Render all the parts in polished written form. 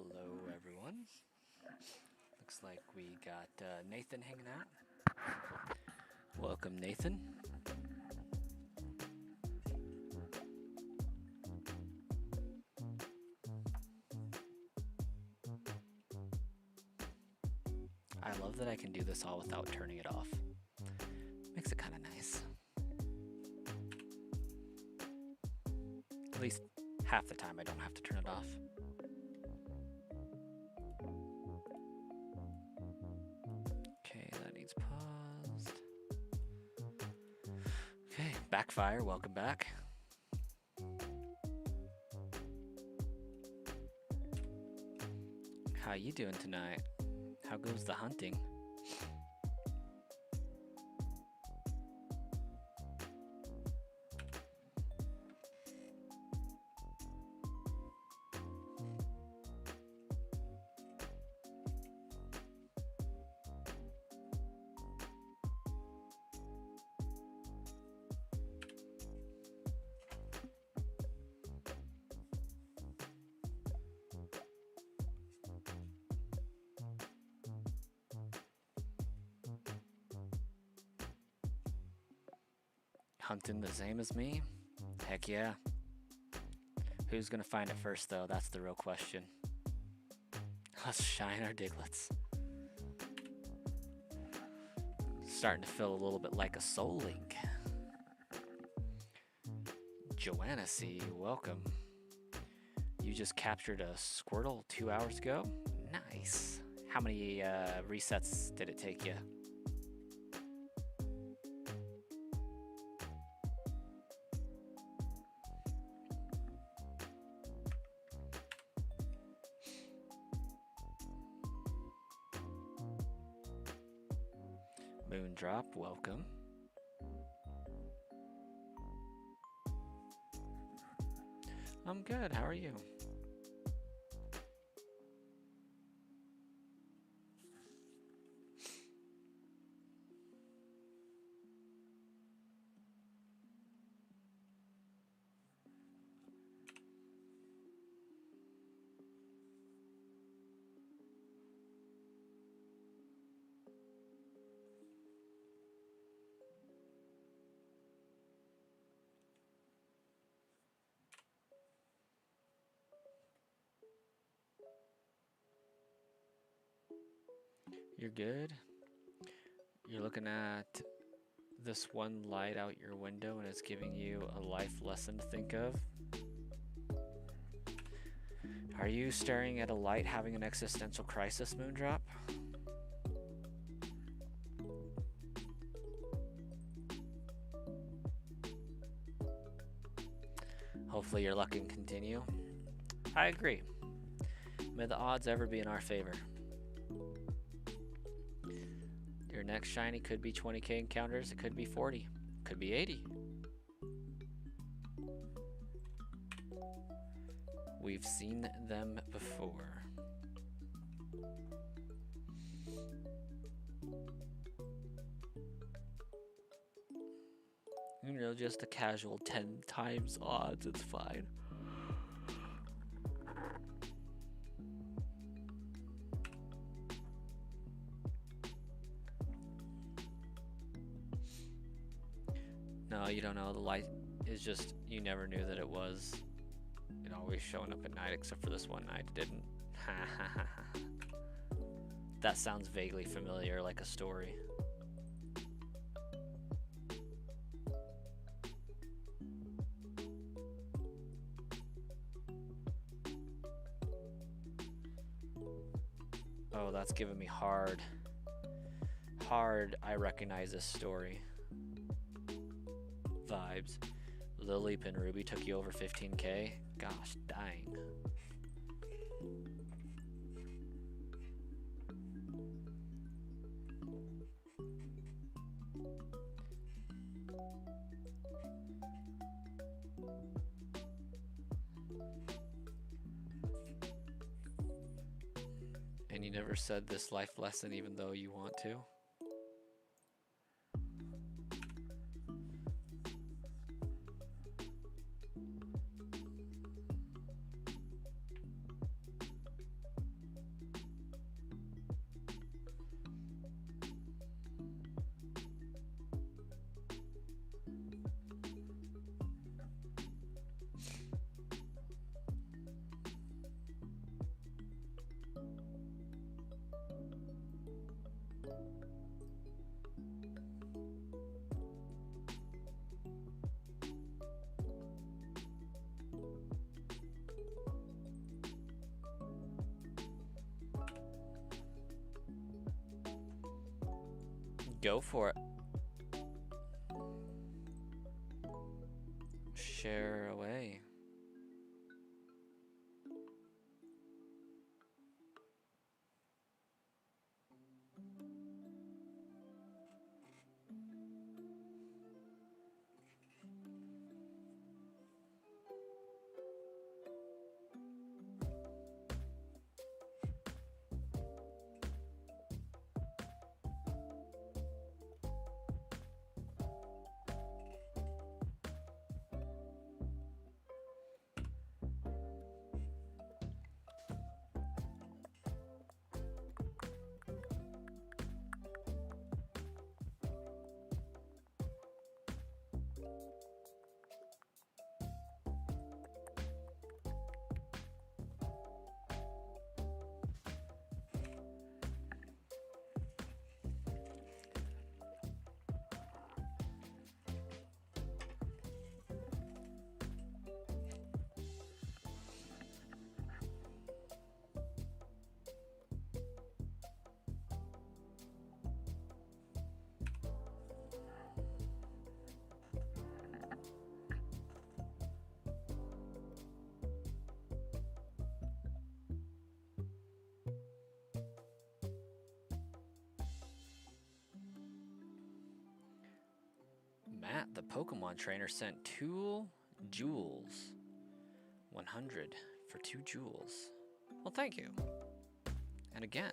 Hello, everyone. Looks like we got Nathan hanging out. Welcome, Nathan. I love that I can do this all without turning it off. Makes it kind of nice. At least half the time I don't have to turn it off. Okay, that needs paused. Okay, Backfire, welcome back. How you doing tonight? How goes the hunting? Hunting the same as me? Heck yeah. Who's gonna find it first, though? That's the real question. Let's shine our diglets. Starting to feel a little bit like a soul link. Joanna C, welcome. You just captured a Squirtle 2 hours ago? Nice. How many resets did it take you? Moondrop, welcome. I'm good, how are you? You're good? You're looking at this one light out your window and it's giving you a life lesson to think of? Are you staring at a light having an existential crisis, Moondrop? Hopefully your luck can continue. I agree. May the odds ever be in our favor. Your next shiny could be 20k encounters, it could be 40, could be 80. We've seen them before. You know, just a casual 10 times odds, it's fine. No, you don't know. The light is just, you never knew that it was. It always showing up at night, except for this one night it didn't. That sounds vaguely familiar, like a story. Oh, that's giving me hard, I recognize this story vibes. Lily and Ruby took you over 15k? Gosh dang. And you never said this life lesson even though you want to? Go for it. Share away. Matt, the Pokemon trainer, sent 2 jewels. 100 for 2 jewels. Well, thank you. And again.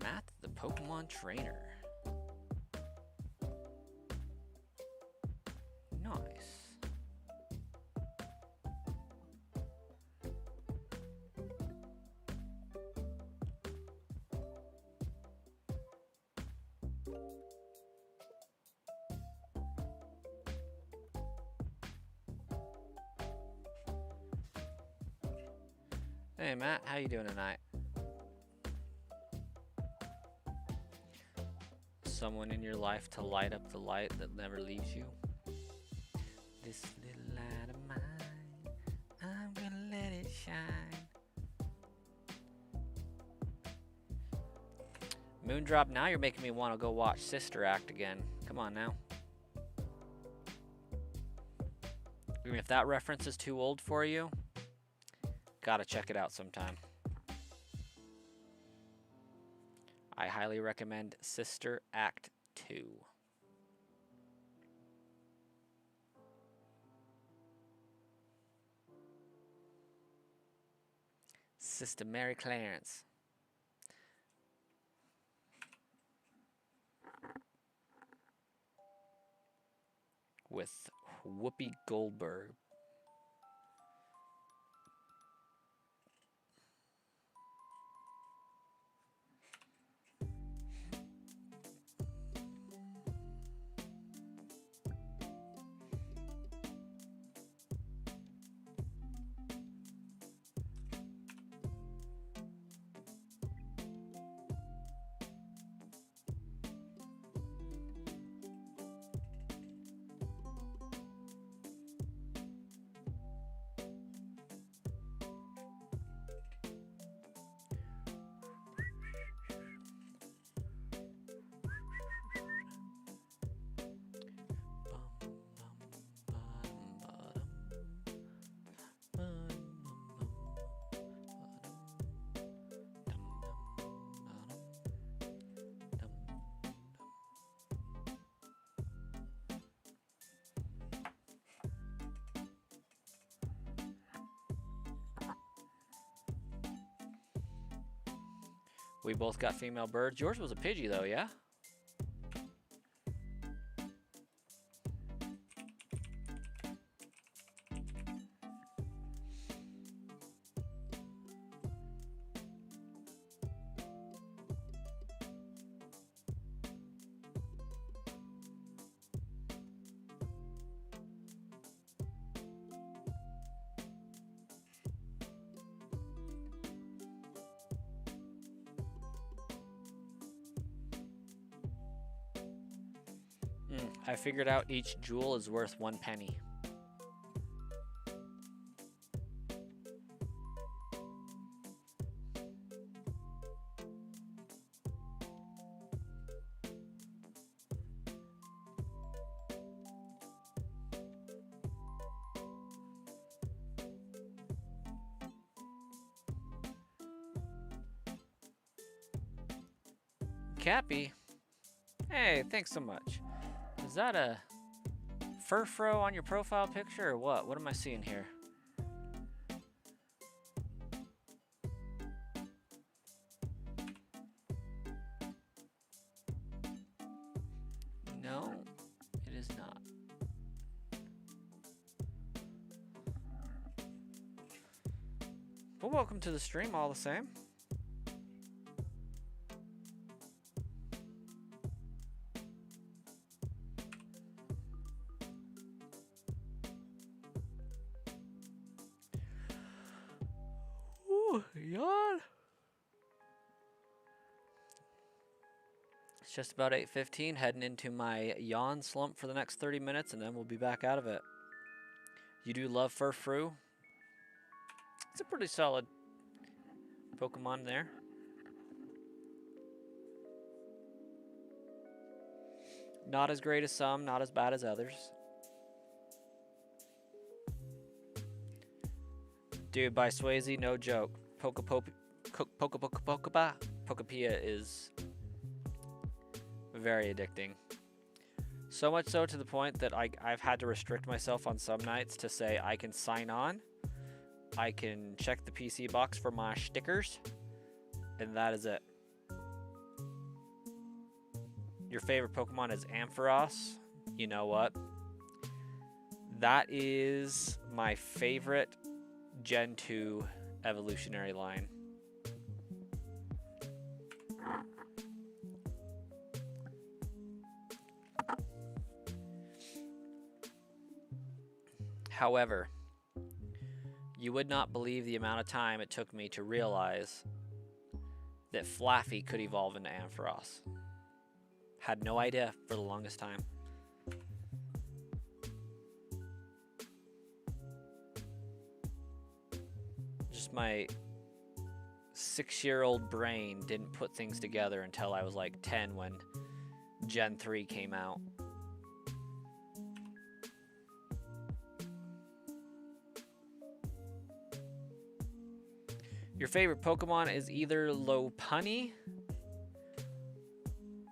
Matt, the Pokemon trainer. Nice. Hey Matt, how you doing tonight? Someone in your life to light up the light that never leaves you? This little light of mine, I'm gonna let it shine. Moondrop, now you're making me want to go watch Sister Act again. Come on now. Even if that reference is too old for you, gotta check it out sometime. I highly recommend Sister Act 2. Sister Mary Clarence. With Whoopi Goldberg. We both got female birds. Yours was a Pidgey though, yeah? I figured out each jewel is worth 1 penny. Cappy. Hey, thanks so much. Is that a furfro on your profile picture or what? What am I seeing here? No, it is not. Well, welcome to the stream all the same. Ooh, yawn. It's just about 8:15, heading into my yawn slump for the next 30 minutes, and then we'll be back out of it. You do love Furfrou? It's a pretty solid Pokemon there. Not as great as some, not as bad as others. Dude, by Swayze, no joke. Pokepia is very addicting. So much so to the point that I've had to restrict myself on some nights to say I can sign on, I can check the PC box for my stickers, and that is it. Your favorite Pokemon is Ampharos. You know what? That is my favorite Gen 2 evolutionary line. However, you would not believe the amount of time it took me to realize that Flaffy could evolve into Ampharos. Had no idea for the longest time. Just my 6-year-old brain didn't put things together until I was like 10 when Gen 3 came out. Your favorite Pokemon is either Lopunny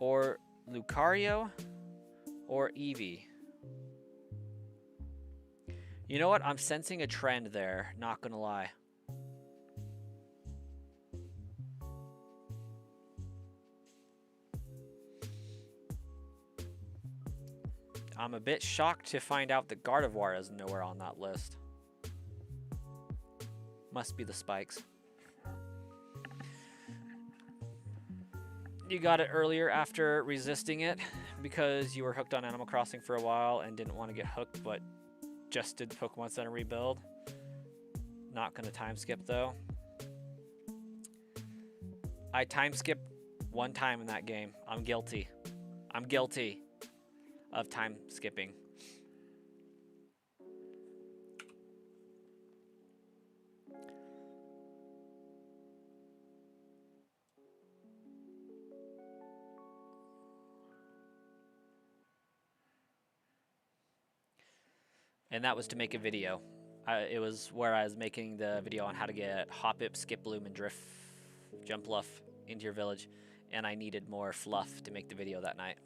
or Lucario or Eevee. You know what? I'm sensing a trend there, not gonna lie. I'm a bit shocked to find out that Gardevoir is nowhere on that list. Must be the spikes. You got it earlier after resisting it because you were hooked on Animal Crossing for a while and didn't want to get hooked, but just did the Pokemon Center rebuild. Not gonna time skip though. I time skipped one time in that game. I'm guilty. I'm guilty of time skipping. And that was to make a video. It was where I was making the video on how to get Hoppip, Skiploom, and Jumpluff into your village. And I needed more fluff to make the video that night.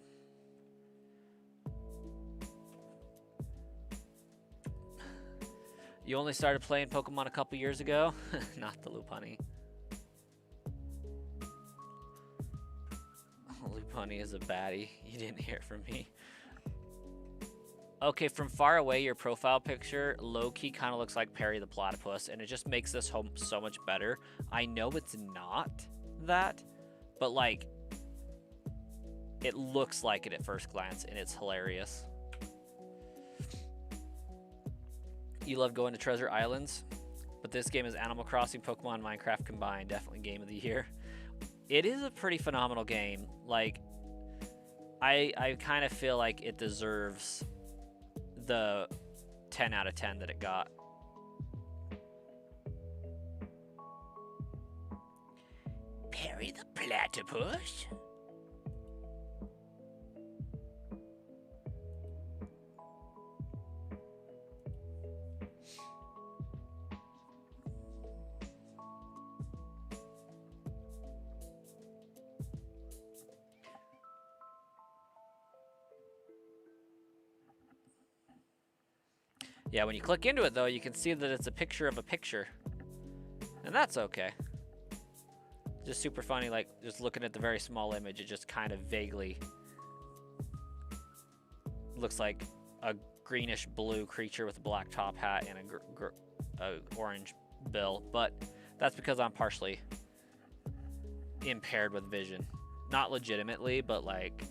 You only started playing Pokemon a couple years ago? Not the Lopunny. Lopunny is a baddie. You didn't hear from me. Okay, from far away, your profile picture low-key kind of looks like Perry the Platypus, and it just makes this home so much better. I know it's not that, but like, it looks like it at first glance, and it's hilarious. You love going to Treasure Islands, but this game is Animal Crossing, Pokemon, Minecraft combined. Definitely game of the year. It is a pretty phenomenal game. Like, I kind of feel like it deserves the 10 out of 10 that it got. Perry the Platypus? Yeah, when you click into it, though, you can see that it's a picture of a picture. And that's okay. Just super funny, like, just looking at the very small image, it just kind of vaguely looks like a greenish-blue creature with a black top hat and a orange bill. But that's because I'm partially impaired with vision. Not legitimately, but, like,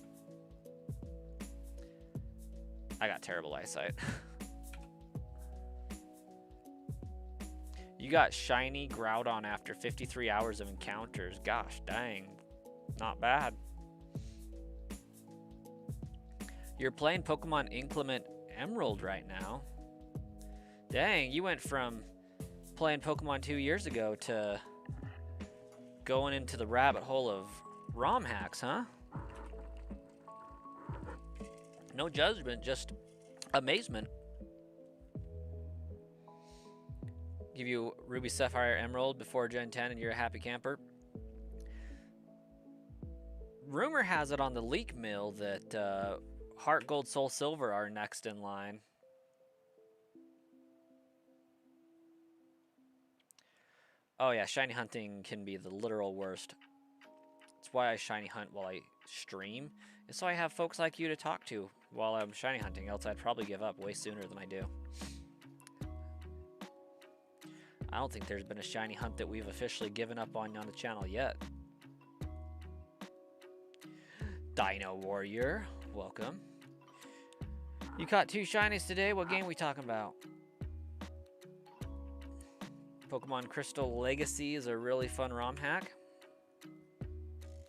I got terrible eyesight. You got shiny Groudon after 53 hours of encounters. Gosh, dang. Not bad. You're playing Pokemon Inclement Emerald right now. Dang, you went from playing Pokemon 2 years ago to going into the rabbit hole of ROM hacks, huh? No judgment, just amazement. Give you Ruby, Sapphire, Emerald before Gen 10 and you're a happy camper. Rumor has it on the leak mill that Heart Gold, Soul Silver are next in line. Oh yeah, shiny hunting can be the literal worst. That's why I shiny hunt while I stream, is so I have folks like you to talk to while I'm shiny hunting, else I'd probably give up way sooner than I do. I don't think there's been a shiny hunt that we've officially given up on the channel yet. Dino Warrior, welcome. You caught 2 shinies today. What game we talking about? Pokemon Crystal Legacy is a really fun ROM hack.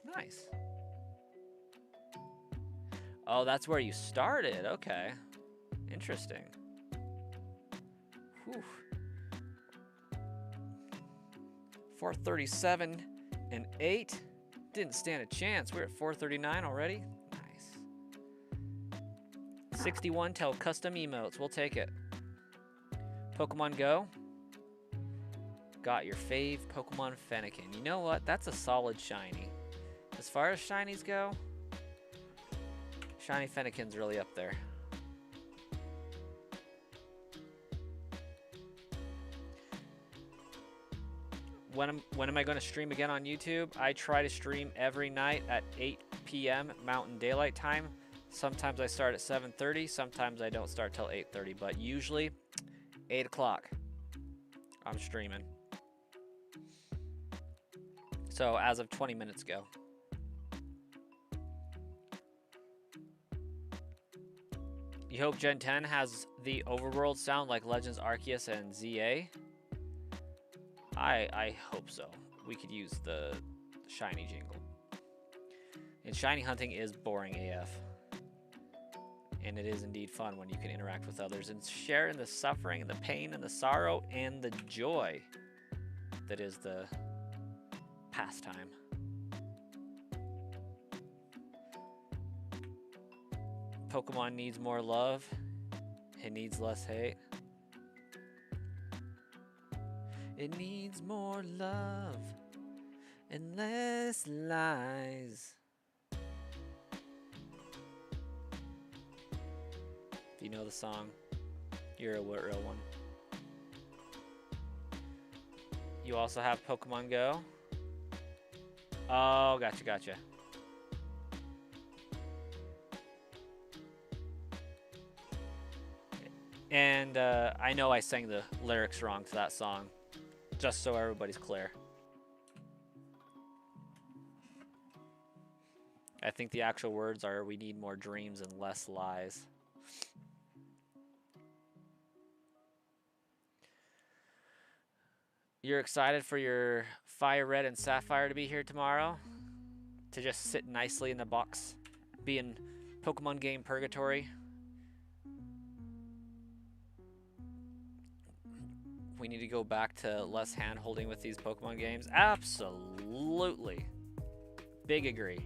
Nice. Oh, that's where you started. Okay. Interesting. Whew. 437 and 8. Didn't stand a chance. We're at 439 already. Nice. 61 tell custom emotes. We'll take it. Pokemon Go. Got your fave Pokemon Fennekin. You know what? That's a solid shiny. As far as shinies go, shiny Fennekin's really up there. When am I going to stream again on YouTube? I try to stream every night at 8 p.m. Mountain Daylight Time. Sometimes I start at 7:30. Sometimes I don't start till 8:30. But usually 8 o'clock I'm streaming. So as of 20 minutes ago. You hope Gen 10 has the overworld sound like Legends Arceus and ZA? I hope so. We could use the shiny jingle. And shiny hunting is boring AF. And it is indeed fun when you can interact with others and share in the suffering and the pain and the sorrow and the joy that is the pastime. Pokemon needs more love. It needs less hate. It needs more love and less lies. If you know the song, you're a real one. You also have Pokemon Go. Oh, gotcha. And I know I sang the lyrics wrong to that song, just so everybody's clear. I think the actual words are, we need more dreams and less lies. You're excited for your Fire Red and Sapphire to be here tomorrow? To just sit nicely in the box, be in Pokemon game purgatory? We need to go back to less hand-holding with these Pokemon games? Absolutely. Big agree.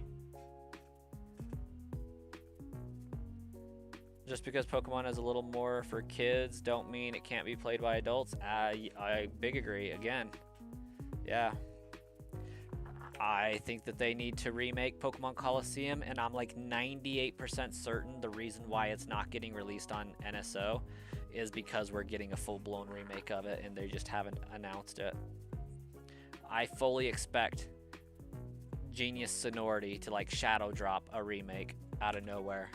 Just because Pokemon is a little more for kids don't mean it can't be played by adults. I big agree again. Yeah. I think that they need to remake Pokemon Coliseum, and I'm like 98% certain the reason why it's not getting released on NSO is because we're getting a full-blown remake of it and they just haven't announced it. I fully expect Genius Sonority to like shadow drop a remake out of nowhere.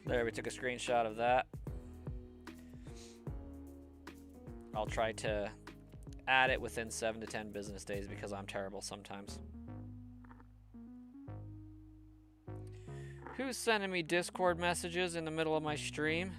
There, we took a screenshot of that. I'll try to add it within 7 to 10 business days because I'm terrible sometimes. Who's sending me Discord messages in the middle of my stream?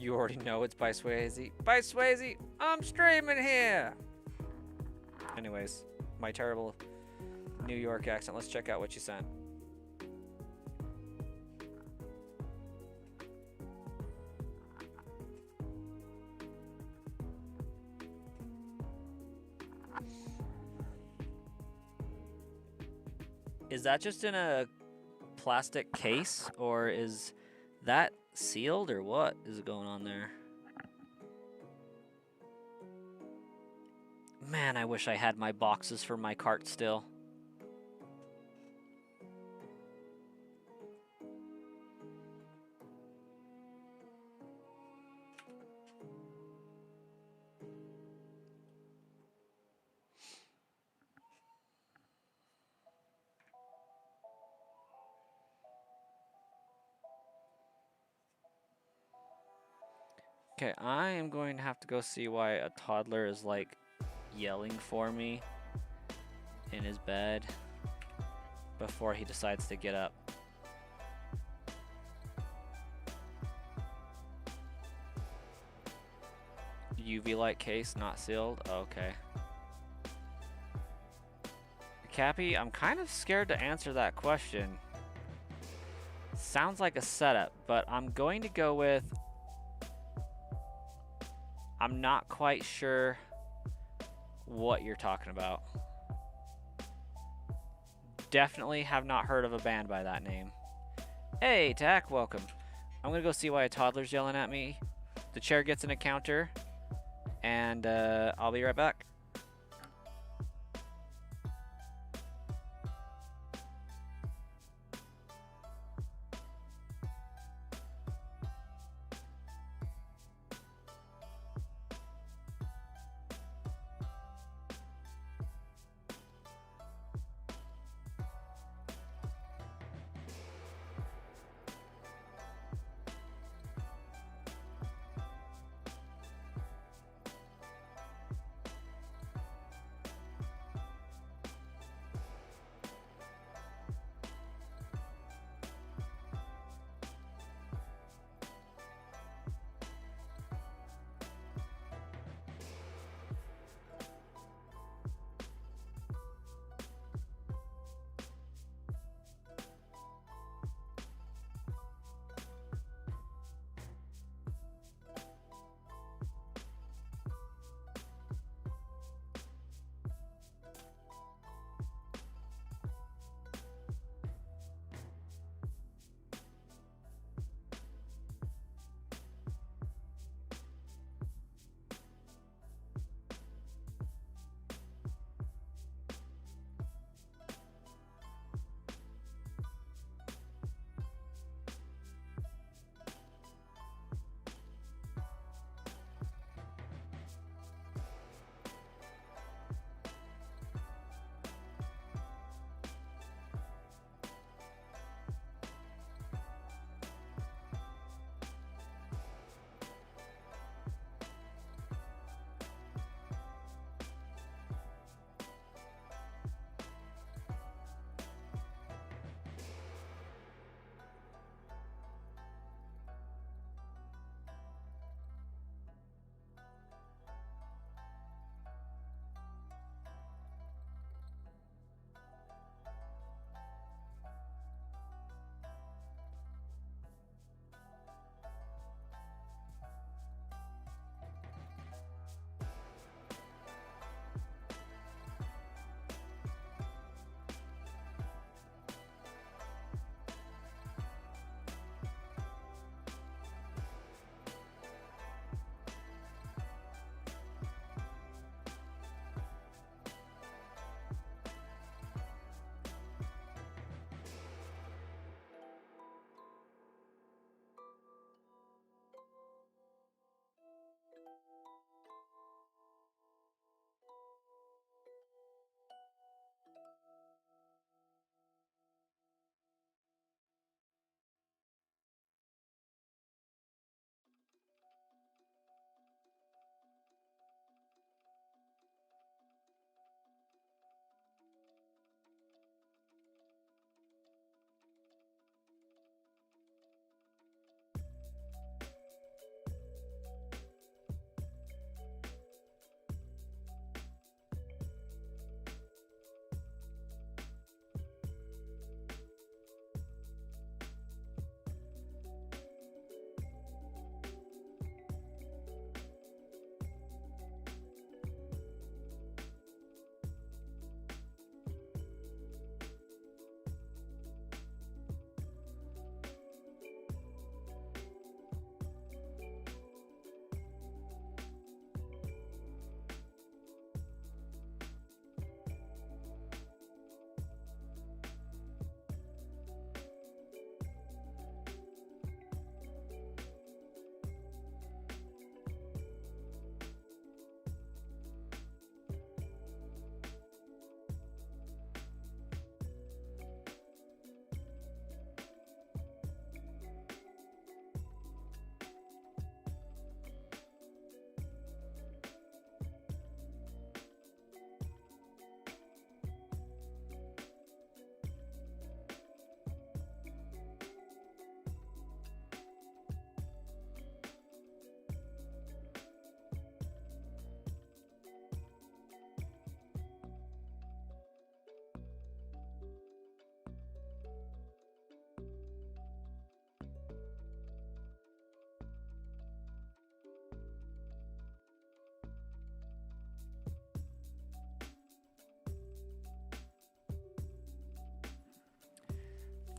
You already know it's by Swayze. By Swayze, I'm streaming here! Anyways, my terrible New York accent. Let's check out what you sent. Is that just in a plastic case, or is that sealed, or what is going on there? Man, I wish I had my boxes for my cart still. Okay, I am going to have to go see why a toddler is like yelling for me in his bed before he decides to get up. UV light case, not sealed. Okay. Cappy, I'm kind of scared to answer that question. Sounds like a setup, but I'm going to go with I'm not quite sure what you're talking about. Definitely have not heard of a band by that name. Hey, Tack, welcome. I'm gonna go see why a toddler's yelling at me. The chair gets an encounter, and I'll be right back.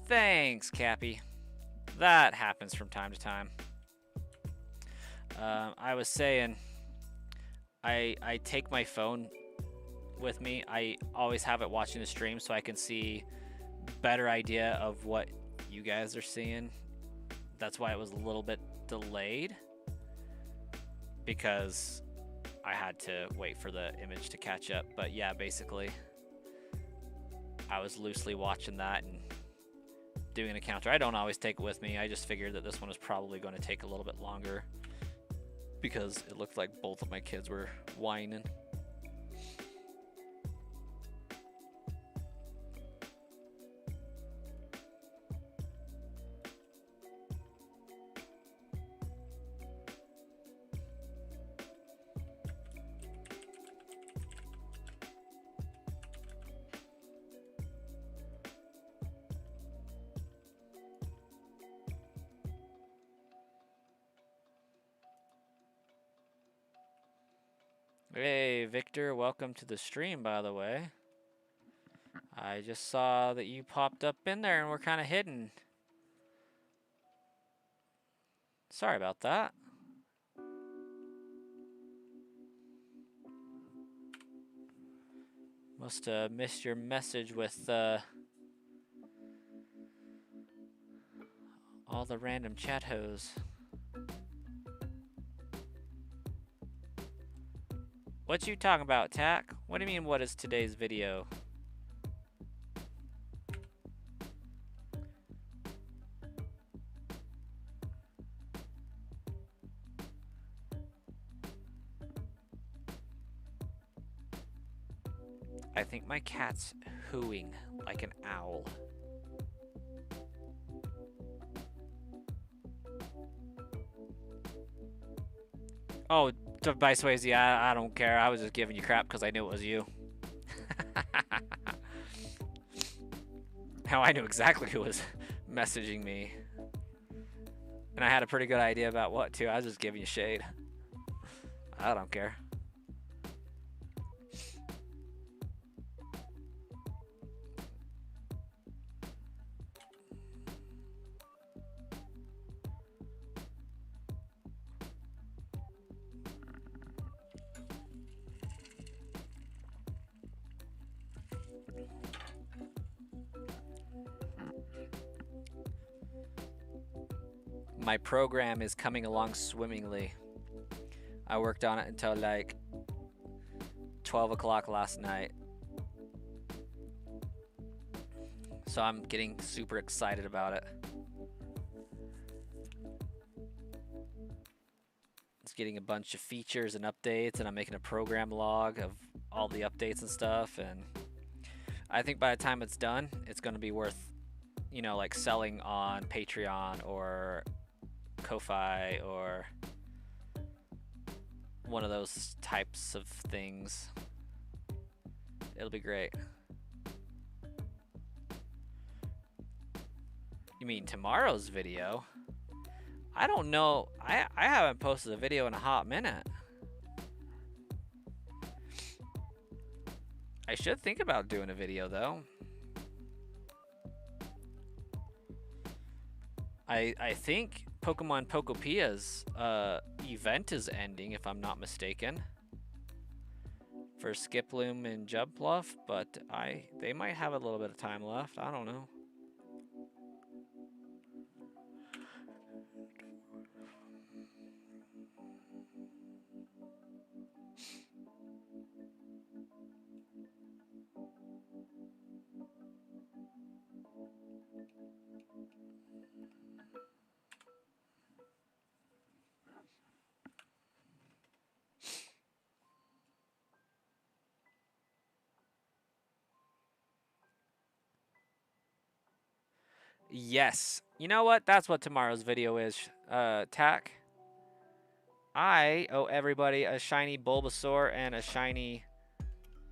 Thanks, Cappy. That happens from time to time. I was saying, I take my phone with me. I always have it watching the stream so I can see better idea of what you guys are seeing. That's why it was a little bit delayed, because I had to wait for the image to catch up. But yeah, basically I was loosely watching that and doing a counter. I don't always take it with me. I just figured that this one was probably going to take a little bit longer because it looked like both of my kids were whining. Hey, Victor, welcome to the stream, by the way. I just saw that you popped up in there and we're kind of hidden. Sorry about that. Must have missed your message with all the random chat hoes. What you talking about, Tack? What do you mean, what is today's video? I think my cat's hooing like an owl. Oh, by Swayze, I don't care. I was just giving you crap because I knew it was you. How I knew exactly who was messaging me. And I had a pretty good idea about what, too. I was just giving you shade. I don't care. My program is coming along swimmingly. I worked on it until like 12 o'clock last night. So I'm getting super excited about it. It's getting a bunch of features and updates, and I'm making a program log of all the updates and stuff. And I think by the time it's done, it's going to be worth, you know, like selling on Patreon or Ko-Fi or one of those types of things. It'll be great. You mean tomorrow's video? I don't know. I haven't posted a video in a hot minute. I should think about doing a video though. I think Pokemon Pocopia's event is ending, if I'm not mistaken, for Skiploom and Jubpluff, but they might have a little bit of time left. I don't know. Yes. You know what? That's what tomorrow's video is, Tack. I owe everybody a shiny Bulbasaur and a shiny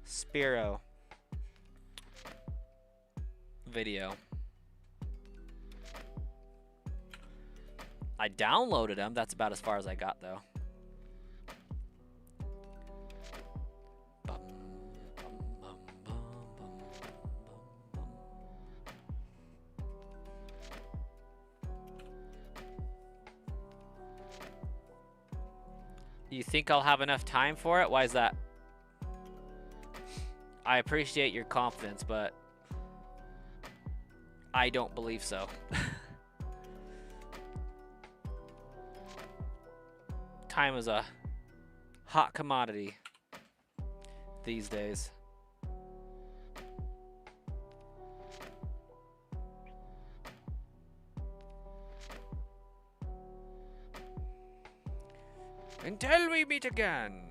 Spearow video. I downloaded them. That's about as far as I got, though. You think I'll have enough time for it? Why is that? I appreciate your confidence, but I don't believe so. Time is a hot commodity these days. Until we meet again.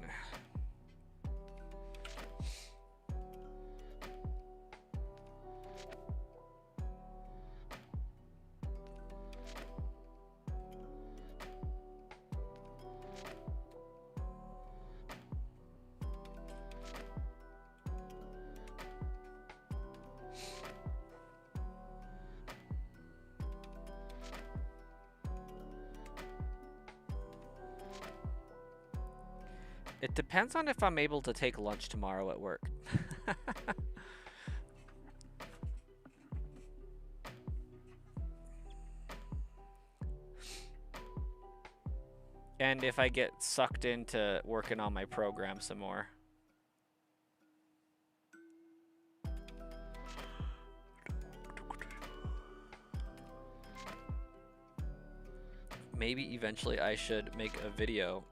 It depends on if I'm able to take lunch tomorrow at work. And if I get sucked into working on my program some more. Maybe eventually I should make a video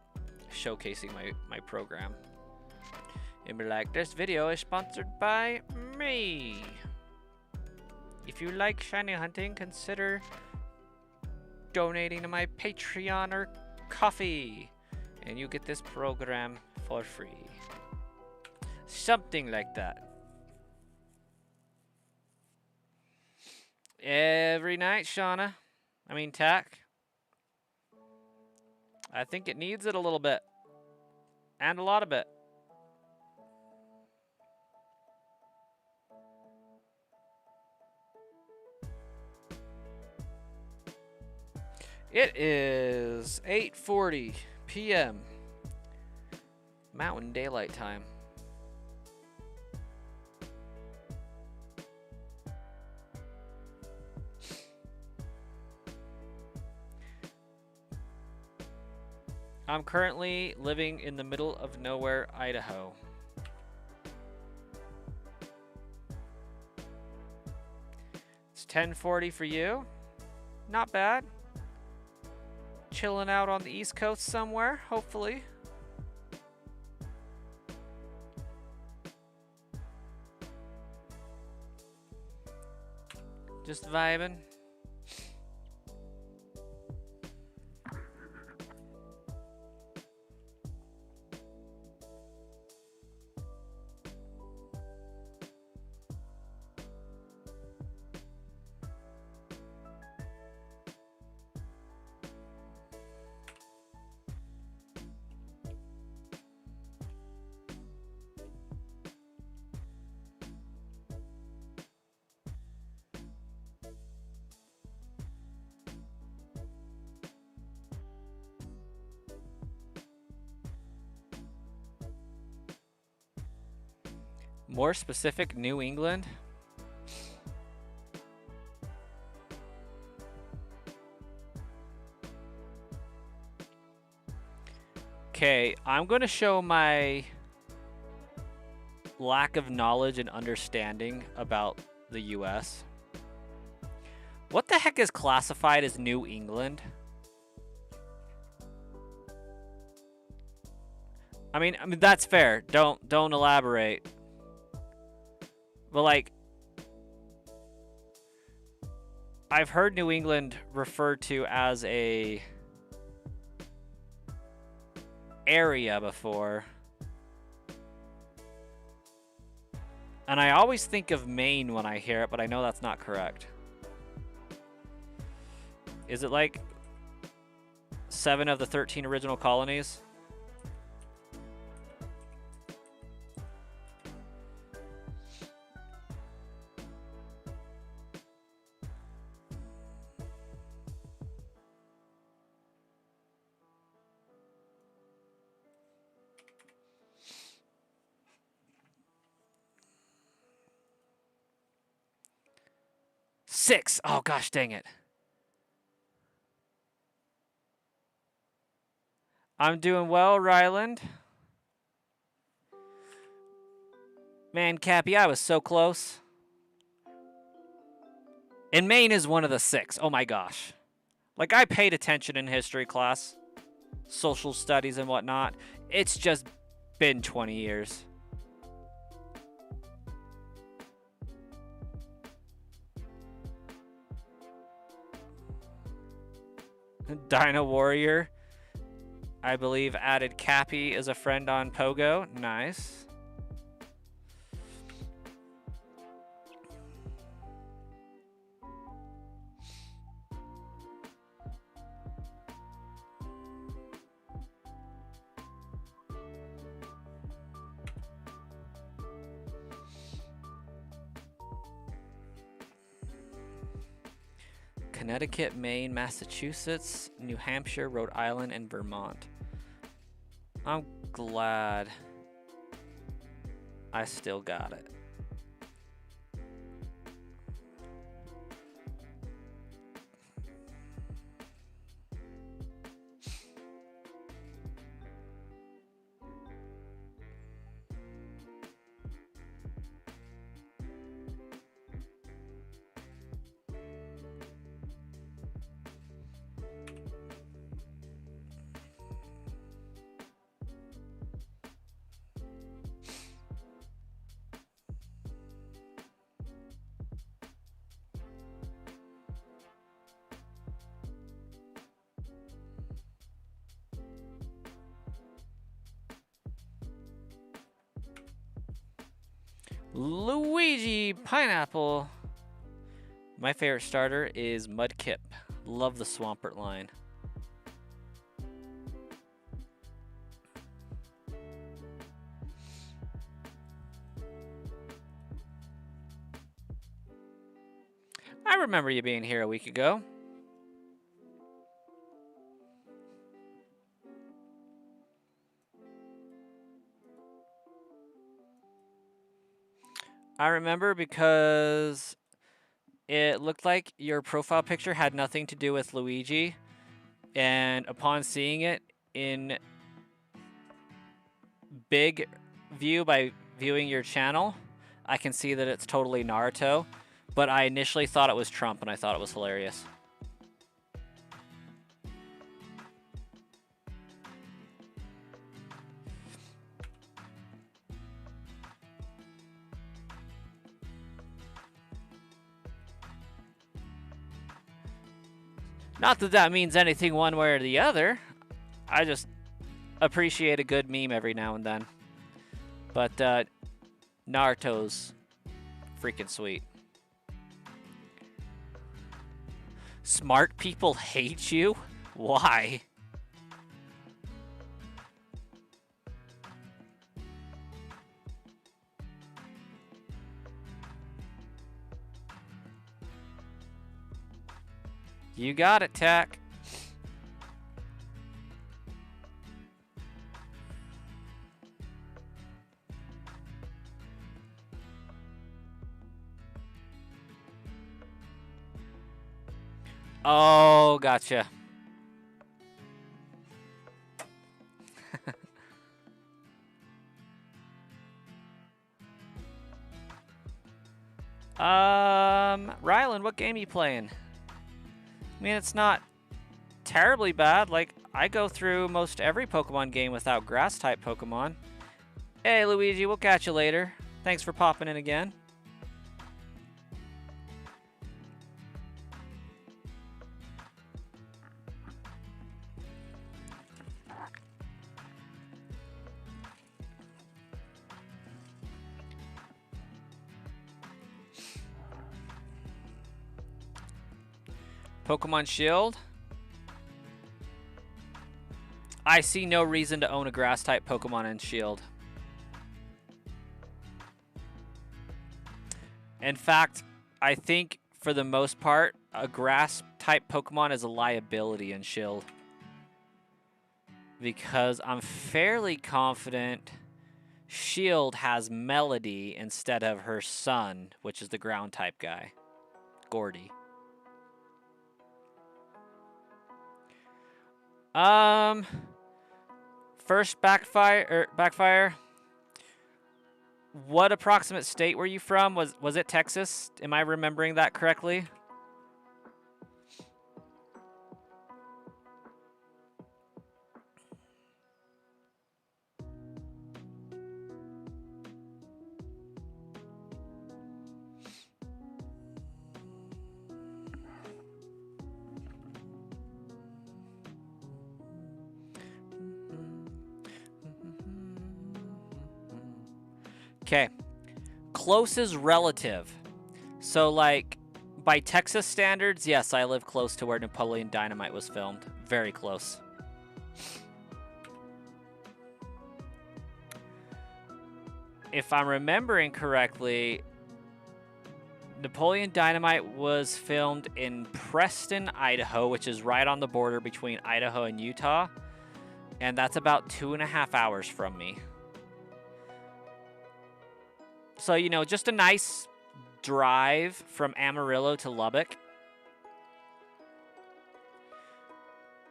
showcasing my program. And be like, this video is sponsored by me. If you like shiny hunting, consider donating to my Patreon or Coffee, and you get this program for free. Something like that. Every night, Shauna. I mean, Tack. I think it needs it a little bit. And a lot of it. It is 8:40 p.m. Mountain Daylight Time. I'm currently living in the middle of nowhere, Idaho. It's 10:40 for you. Not bad. Chilling out on the East Coast somewhere, hopefully. Just vibing. More specific, New England. Okay, I'm going to show my lack of knowledge and understanding about the US. What the heck is classified as New England? I mean that's fair. Don't elaborate. But like, I've heard New England referred to as a area before. And I always think of Maine when I hear it, but I know that's not correct. Is it like 7 of the 13 original colonies? Six. Oh, gosh, dang it. I'm doing well, Ryland. Man, Cappy, I was so close. And Maine is one of the 6. Oh my gosh. Like, I paid attention in history class, social studies and whatnot. It's just been 20 years. Dino Warrior, I believe, added Cappy as a friend on Pogo. Nice. Connecticut, Maine, Massachusetts, New Hampshire, Rhode Island, and Vermont. I'm glad I still got it. Luigi Pineapple. My favorite starter is Mudkip. Love the Swampert line. I remember you being here a week ago. I remember because it looked like your profile picture had nothing to do with Luigi, and upon seeing it in big view by viewing your channel, I can see that it's totally Naruto, but I initially thought it was Trump, and I thought it was hilarious. Not that that means anything one way or the other. I just appreciate a good meme every now and then. But Naruto's freaking sweet. Smart people hate you? Why? You got it, Tack. Oh, gotcha. Ryland, what game are you playing? I mean, it's not terribly bad. Like, I go through most every Pokemon game without grass-type Pokemon. Hey, Luigi, we'll catch you later. Thanks for popping in again. Pokemon Shield. I see no reason to own a grass-type Pokemon in Shield. In fact, I think for the most part, a grass-type Pokemon is a liability in Shield. Because I'm fairly confident Shield has Melody instead of her son, which is the ground-type guy, Gordy. First backfire. What approximate state were you from? Was it Texas? Am I remembering that correctly? Okay. Close is relative. So, like, by Texas standards, yes, I live close to where Napoleon Dynamite was filmed. Very close. If I'm remembering correctly, Napoleon Dynamite was filmed in Preston, Idaho, which is right on the border between Idaho and Utah. And that's about 2.5 hours from me. So, you know, just a nice drive from Amarillo to Lubbock.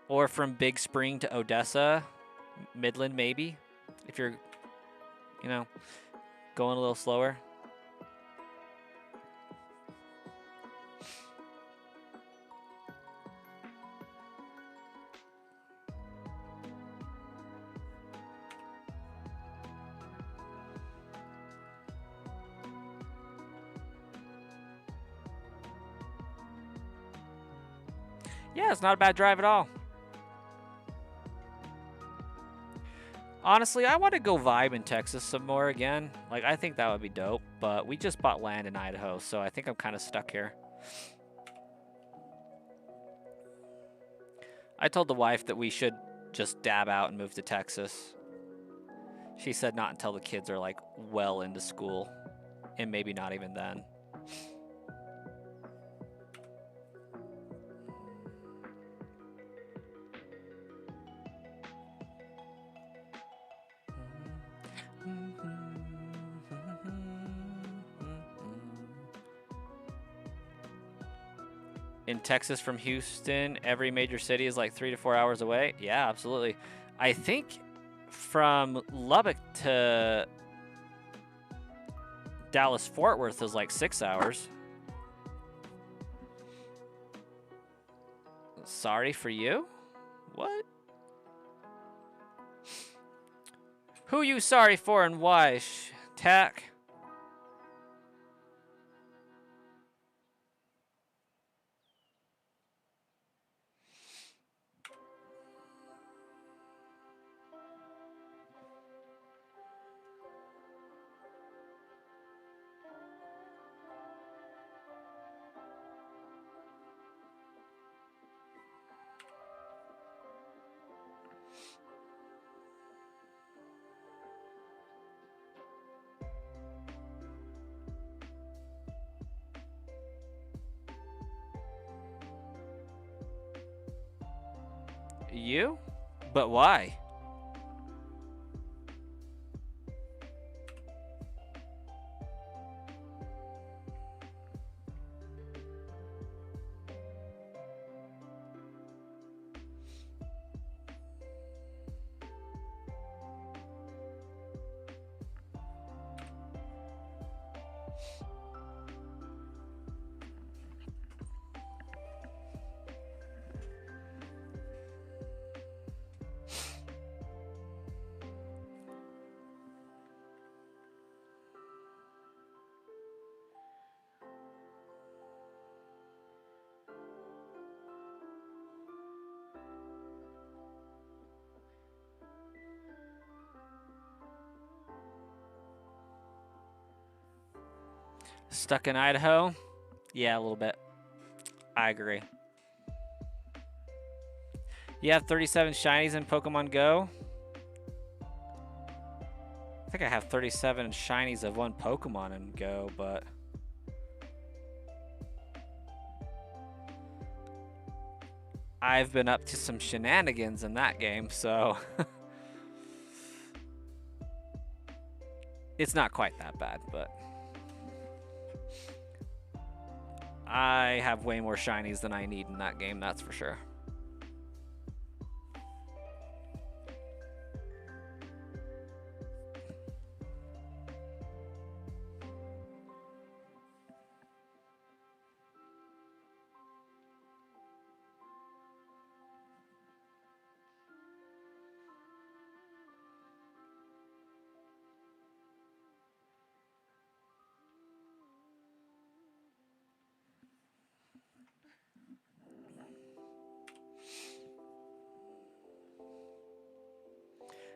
Or from Big Spring to Odessa, Midland maybe, if you're, you know, going a little slower. Yeah, it's not a bad drive at all. Honestly, I want to go vibe in Texas some more again. Like, I think that would be dope, but we just bought land in Idaho, so I think I'm kind of stuck here. I told the wife that we should just dab out and move to Texas. She said not until the kids are, like, well into school, and maybe not even then. In Texas from Houston, every major city is like 3 to 4 hours away. Yeah, absolutely. I think from Lubbock to Dallas-Fort Worth is like 6 hours. Sorry for you? What? Who you sorry for and why, Tack? You? But why? Stuck in Idaho? Yeah, a little bit. I agree. You have 37 shinies in Pokemon Go? I think I have 37 shinies of one Pokemon in Go, but... I've been up to some shenanigans in that game, so... It's not quite that bad, but... I have way more shinies than I need in that game, that's for sure.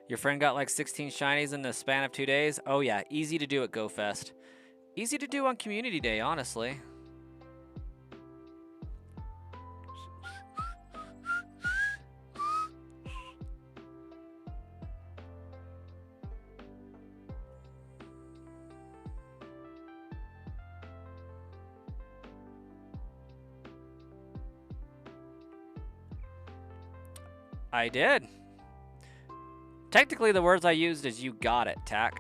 Your friend got like 16 shinies in the span of 2 days? Oh yeah, easy to do at GoFest. Easy to do on Community Day, honestly. I did. Technically, the words I used is "you got it," Tack.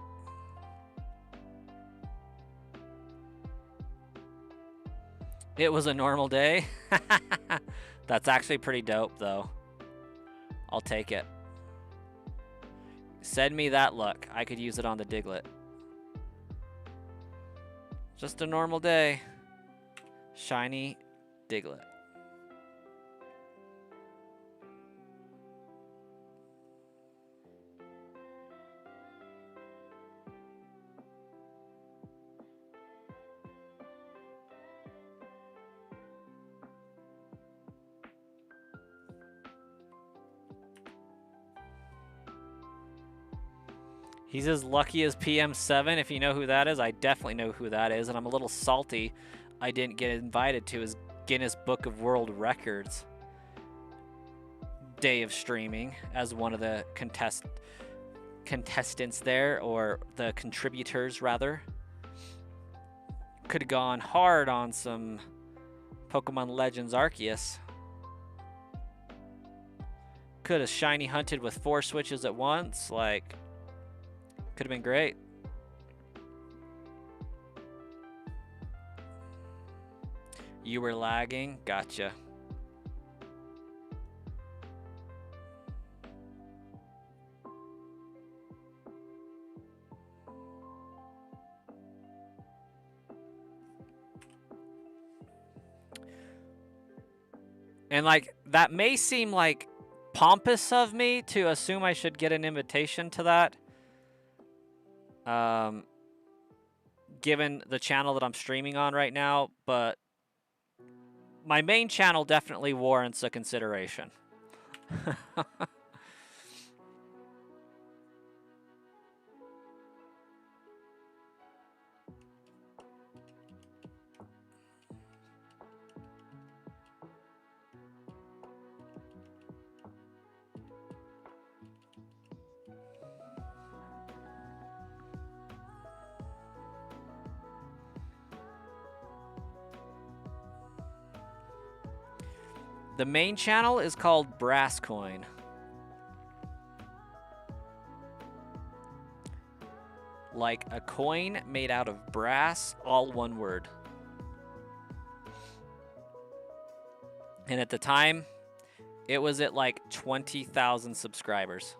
It was a normal day. That's actually pretty dope, though. I'll take it. Send me that look. I could use it on the Diglett. Just a normal day. Shiny Diglett. He's as lucky as PM7. If you know who that is, I definitely know who that is. And I'm a little salty I didn't get invited to his Guinness Book of World Records day of streaming as one of the contestants there, or the contributors, rather. Could have gone hard on some Pokemon Legends Arceus. Could have shiny hunted with 4 switches at once. Like, could have been great. You were lagging? Gotcha. And like, that may seem like pompous of me to assume I should get an invitation to that. Given the channel that I'm streaming on right now, but my main channel definitely warrants a consideration. The main channel is called Brass Coin. Like a coin made out of brass, all one word. And at the time, it was at like 20,000 subscribers.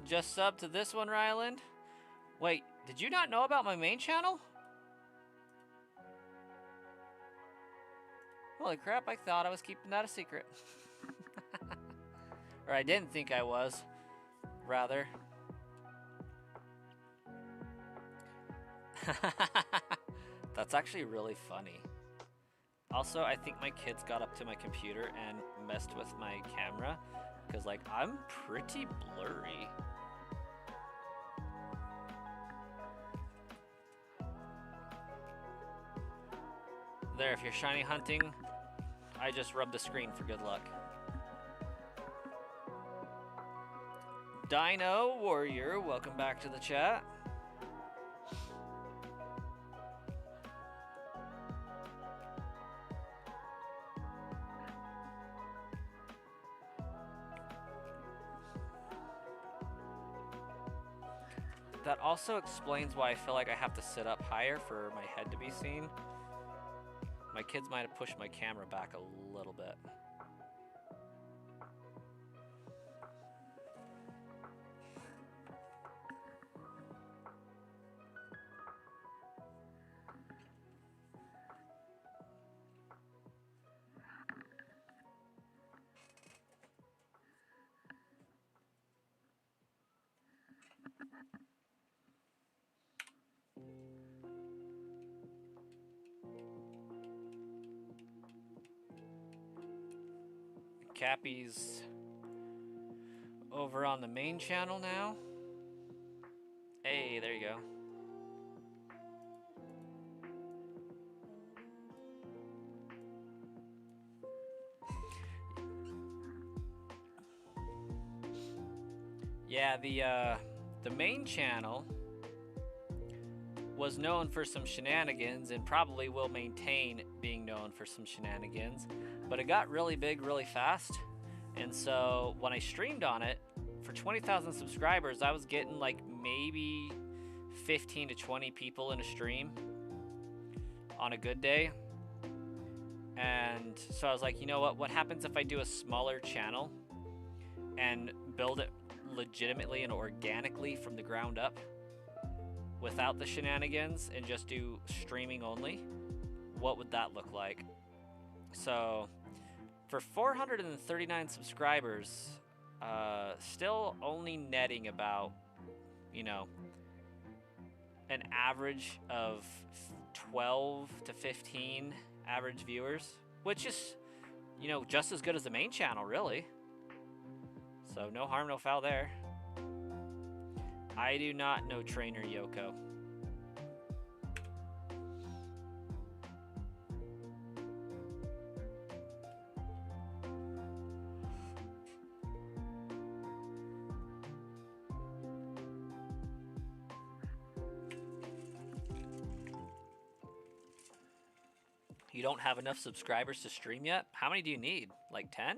Just sub to this one, Ryland. Wait, did you not know about my main channel? Holy crap, I thought I was keeping that a secret. Or I didn't think I was, rather. That's actually really funny. Also, I think my kids got up to my computer and messed with my camera, because like, I'm pretty blurry. There, if you're shiny hunting, I just rubbed the screen for good luck. Dino Warrior, welcome back to the chat. That also explains why I feel like I have to sit up higher for my head to be seen. My kids might have pushed my camera back a little bit. Cappy's over on the main channel now. Hey, there you go. Yeah, the main channel was known for some shenanigans and probably will maintain being known for some shenanigans, but it got really big really fast. And so when I streamed on it for 20,000 subscribers, I was getting like maybe 15 to 20 people in a stream on a good day. And so I was like, you know what happens if I do a smaller channel and build it legitimately and organically from the ground up without the shenanigans and just do streaming only? What would that look like? So for 439 subscribers, still only netting about, you know, an average of 12 to 15 average viewers, which is, you know, just as good as the main channel, really. So no harm, no foul there. I do not know Trainer Yoko. You don't have enough subscribers to stream yet? How many do you need? Like 10?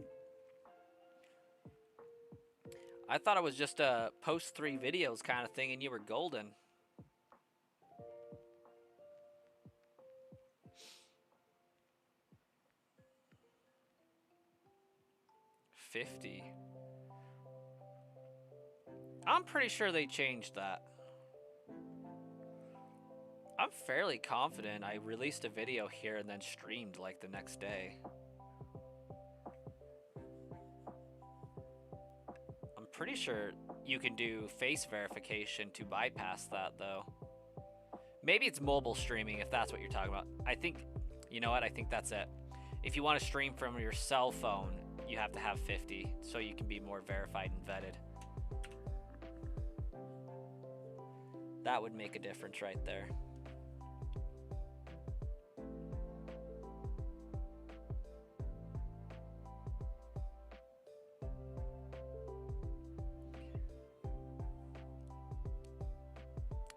I thought it was just a post 3 videos kind of thing and you were golden. $50. I'm pretty sure they changed that. I'm fairly confident I released a video here and then streamed like the next day. I'm pretty sure you can do face verification to bypass that though. Maybe it's mobile streaming if that's what you're talking about. I think, you know what, I think that's it. If you want to stream from your cell phone, you have to have 50 so you can be more verified and vetted. That would make a difference right there.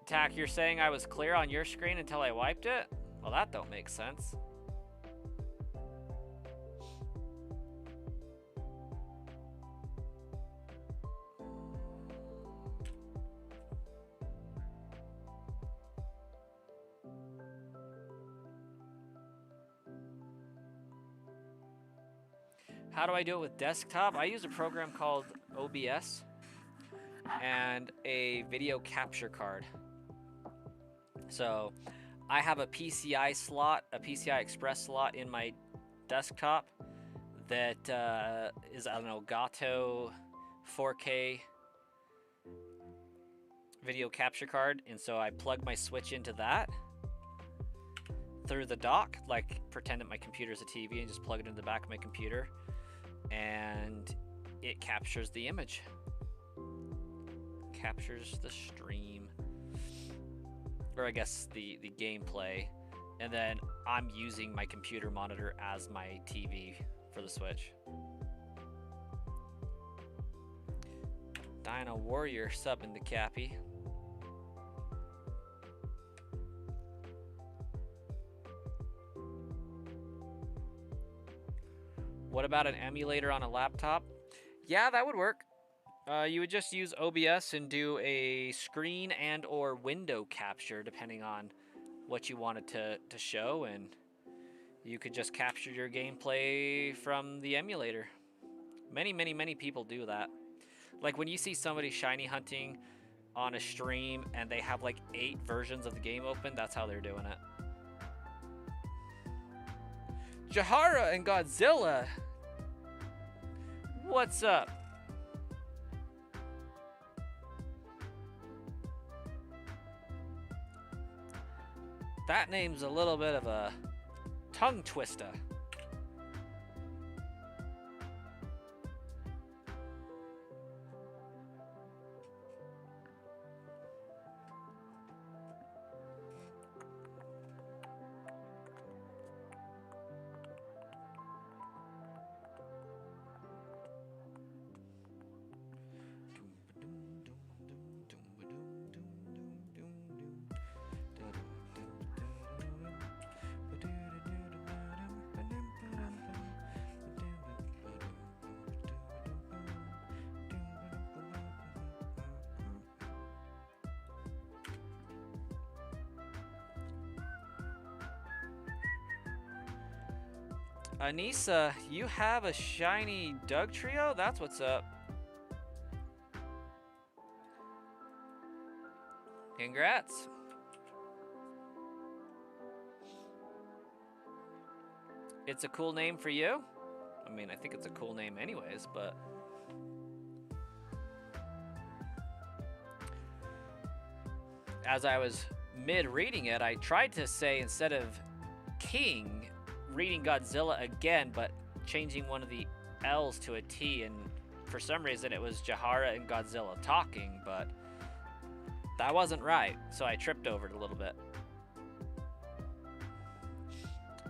Tack, you're saying I was clear on your screen until I wiped it? Well, that don't make sense. How do I do it with desktop? I use a program called OBS and a video capture card. So I have a PCI slot, a PCI Express slot in my desktop that is, I don't know, Gato 4K video capture card. And so I plug my switch into that through the dock, like pretend that my computer is a TV and just plug it into the back of my computer. And it captures the image. Captures the stream. Or I guess the gameplay, and then I'm using my computer monitor as my TV for the Switch. Dino Warrior subbing the Cappy. What about an emulator on a laptop? Yeah, that would work. You would just use OBS and do a screen and or window capture depending on what you wanted to show, and You could just capture your gameplay from the emulator. Many people do that. Like when you see somebody shiny hunting on a stream and they have like 8 versions of the game open, that's how they're doing it. Jahara and Godzilla! What's up? That name's a little bit of a tongue twister. Anissa, you have a shiny Doug trio? That's what's up. Congrats. It's a cool name for you? I mean, I think it's a cool name anyways, but... As I was mid-reading it, I tried to say, instead of King, reading Godzilla again, but changing one of the L's to a T, and for some reason it was Jahara and Godzilla talking, but that wasn't right, so I tripped over it a little bit.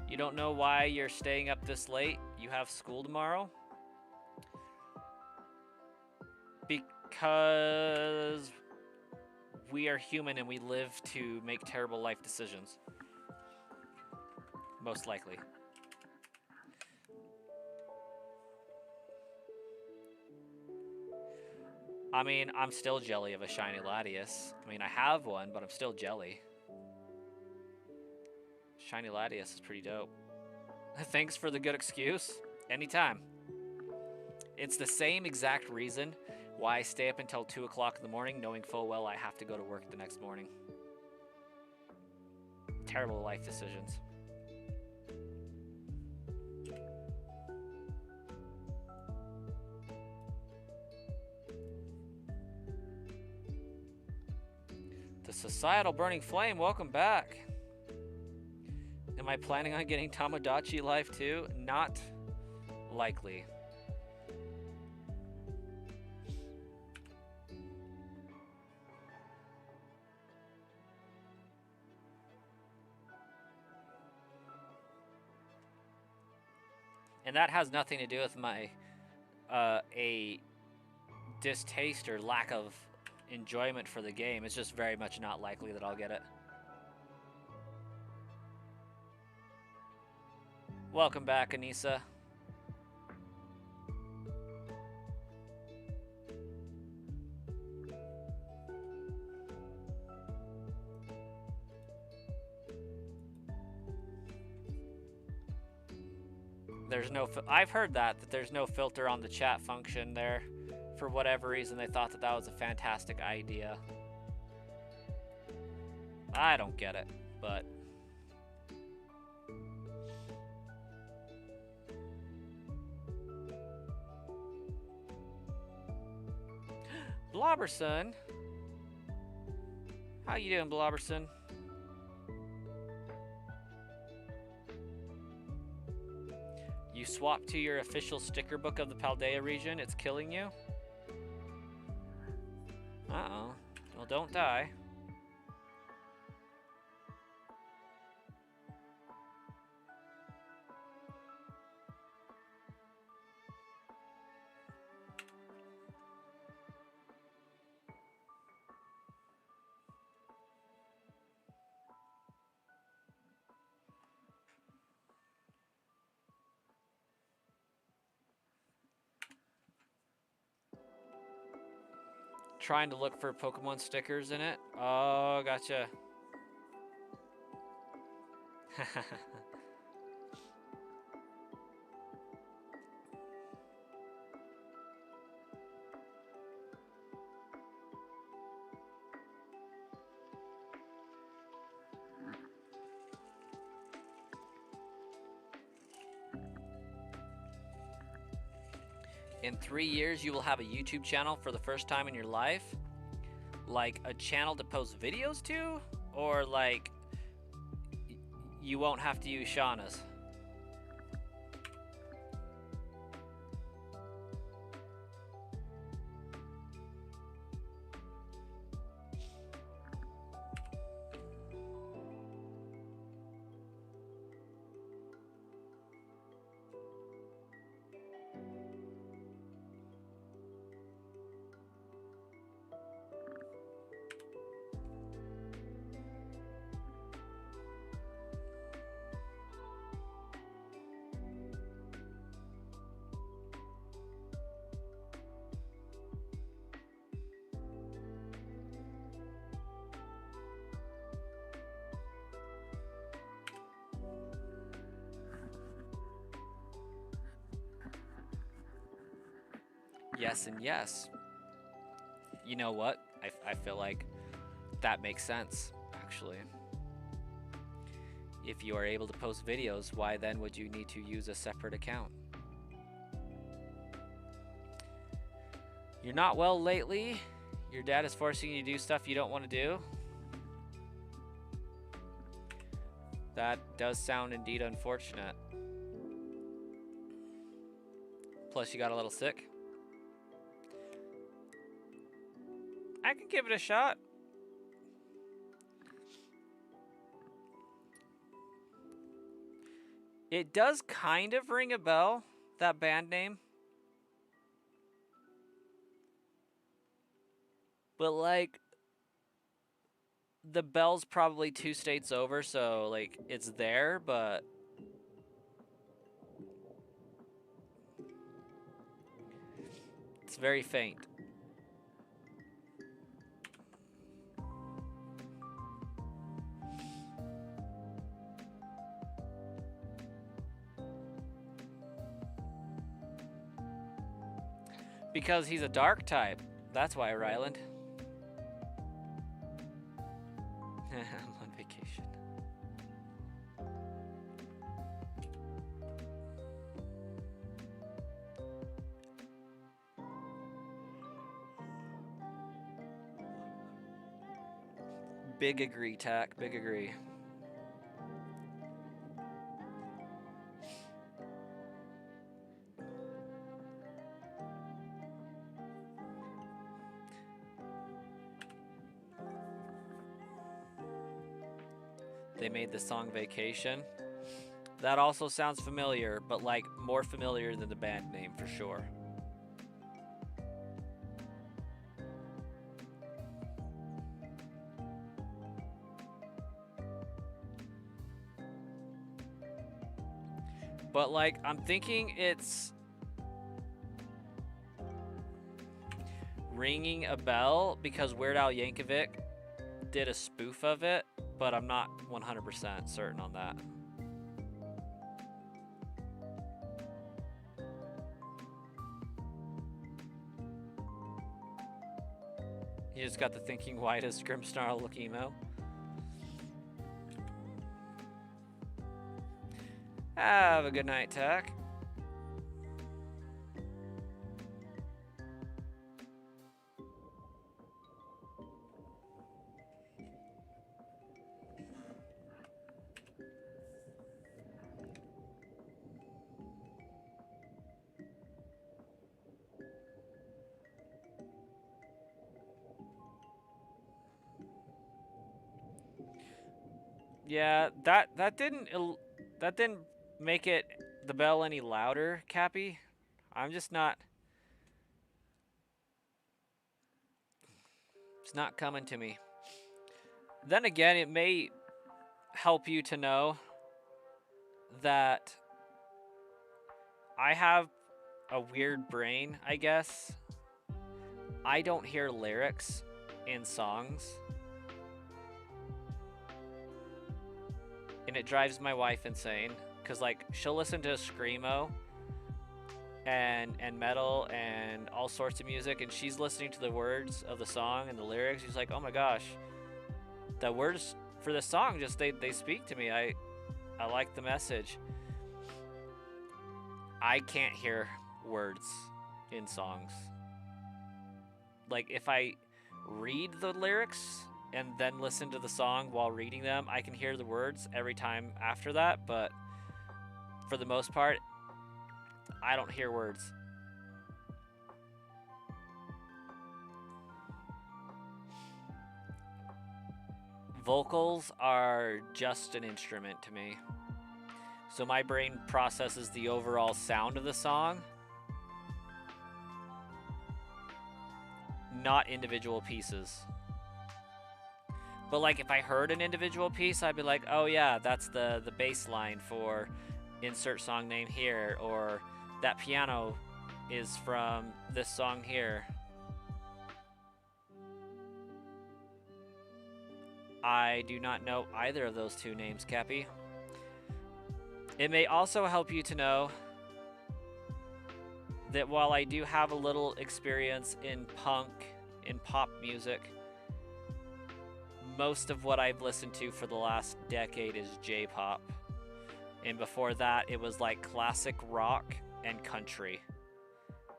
You don't know why you're staying up this late? You have school tomorrow? Because we are human and we live to make terrible life decisions. Most likely. I mean, I'm still jelly of a shiny Latias. I mean, I have one, but I'm still jelly. Shiny Latias is pretty dope. Thanks for the good excuse. Anytime. It's the same exact reason why I stay up until 2 o'clock in the morning, knowing full well I have to go to work the next morning. Terrible life decisions. The Societal Burning Flame, welcome back. Am I planning on getting Tamagotchi Life too? Not likely. And that has nothing to do with my a distaste or lack of enjoyment for the game. It's just very much not likely that I'll get it. Welcome back, Anissa. There's no... I've heard that there's no filter on the chat function there. For whatever reason, they thought that was a fantastic idea. I don't get it, but... Blobberson? How you doing, Blobberson? You swapped to your official sticker book of the Paldea region? It's killing you? Uh-oh. Well, don't die. Trying to look for Pokemon stickers in it. Oh, gotcha. In 3 years, you will have a YouTube channel for the first time in your life? Like a channel to post videos to? Or like you won't have to use Shauna's? Yes and yes. You know what? I feel like that makes sense, actually. If you are able to post videos, why then would you need to use a separate account? You're not well lately? Your dad is forcing you to do stuff you don't want to do? That does sound indeed unfortunate. Plus you got a little sick. I can give it a shot. It does kind of ring a bell, that band name. But like, the bell's probably 2 states over, so like it's there, but it's very faint. Because he's a dark type. That's why, Ryland. I'm on vacation. Big agree, Tack. Big agree. They made the song Vacation. That also sounds familiar, but like more familiar than the band name for sure. But like, I'm thinking it's ringing a bell because Weird Al Yankovic did a spoof of it, but I'm not 100% certain on that. You just got the thinking, why does Grimsnarl look emo? Have a good night, Tack. Yeah, that didn't make it the bell any louder, Cappy. I'm just not. It's not coming to me. Then again, it may help you to know that I have a weird brain, I guess. I don't hear lyrics in songs. And it drives my wife insane. Because, like, she'll listen to Screamo and metal and all sorts of music. And she's listening to the words of the song and the lyrics. She's like, oh my gosh. The words for the song just, they speak to me. I like the message. I can't hear words in songs. Like, if I read the lyrics and then listen to the song while reading them, I can hear the words every time after that, but for the most part, I don't hear words. Vocals are just an instrument to me. So my brain processes the overall sound of the song, not individual pieces. But like if I heard an individual piece, I'd be like, oh yeah, that's the bass line for insert song name here, or that piano is from this song here. I do not know either of those two names, Cappy. It may also help you to know that while I do have a little experience in punk, in pop music, most of what I've listened to for the last decade is J-pop. And before that, it was like classic rock and country.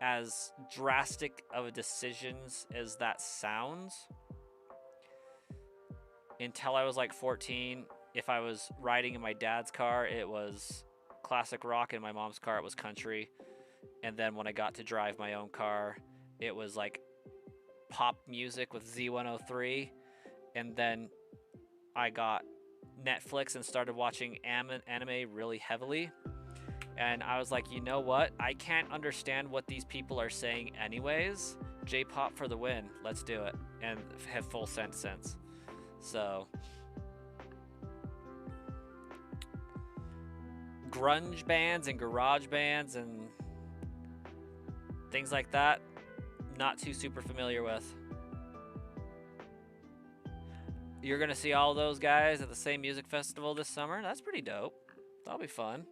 As drastic of a decisions as that sounds, until I was like 14, if I was riding in my dad's car, it was classic rock. In my mom's car, it was country. And then when I got to drive my own car, it was like pop music with Z103. And then I got Netflix and started watching anime really heavily. And I was like, you know what? I can't understand what these people are saying anyways. J-pop for the win. Let's do it. And have full sense. So grunge bands and garage bands and things like that, not too super familiar with. You're gonna see all those guys at the same music festival this summer. That's pretty dope. That'll be fun.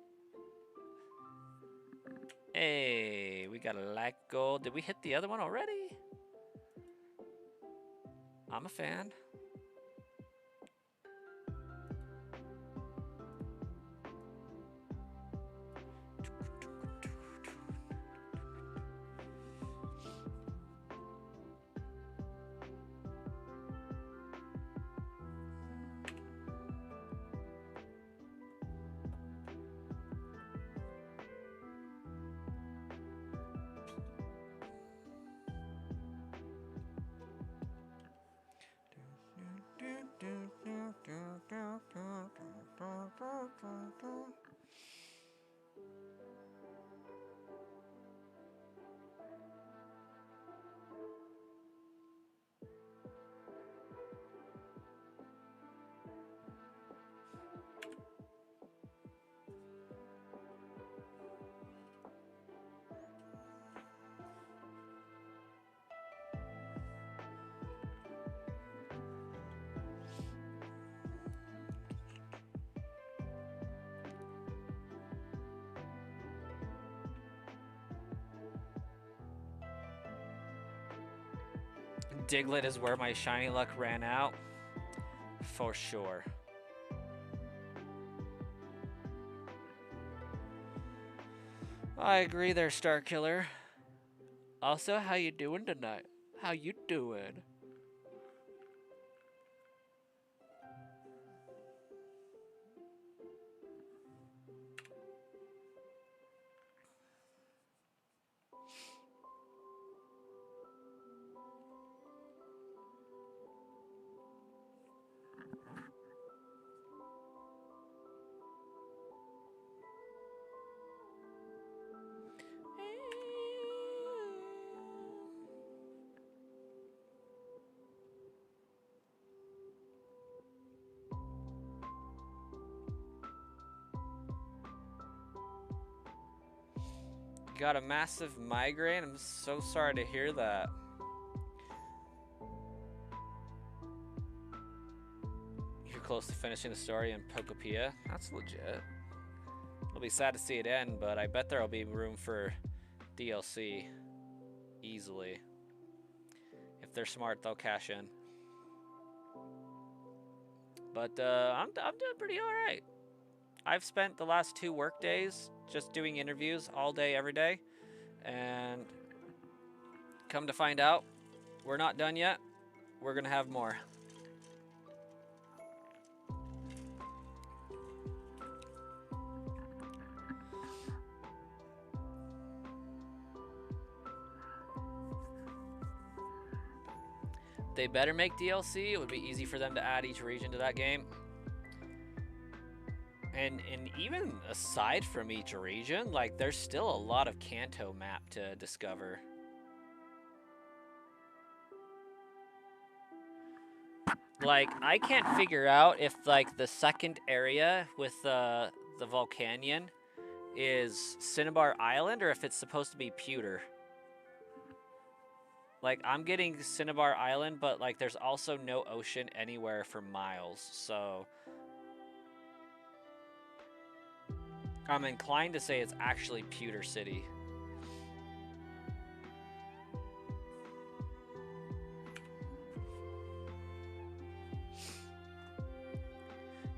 Hey, we got a like gold. Did we hit the other one already? I'm a fan. Diglett is where my shiny luck ran out. For sure. I agree there, Star Killer. Also, how you doing tonight? How you doing? Got a massive migraine. I'm so sorry to hear that. You're close to finishing the story in Pokopia. That's legit. It'll be sad to see it end, but I bet there'll be room for DLC easily. If they're smart, they'll cash in. But I'm doing pretty all right. I've spent the last 2 work days just doing interviews all day, every day, and come to find out, we're not done yet. We're gonna have more. They better make DLC. It would be easy for them to add each region to that game. And even aside from each region, like, there's still a lot of Kanto map to discover. Like, I can't figure out if, like, the second area with the Volcanion is Cinnabar Island or if it's supposed to be Pewter. Like, I'm getting Cinnabar Island, but, like, there's also no ocean anywhere for miles, so I'm inclined to say it's actually Pewter City.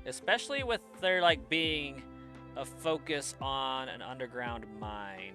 Especially with there, like, being a focus on an underground mine.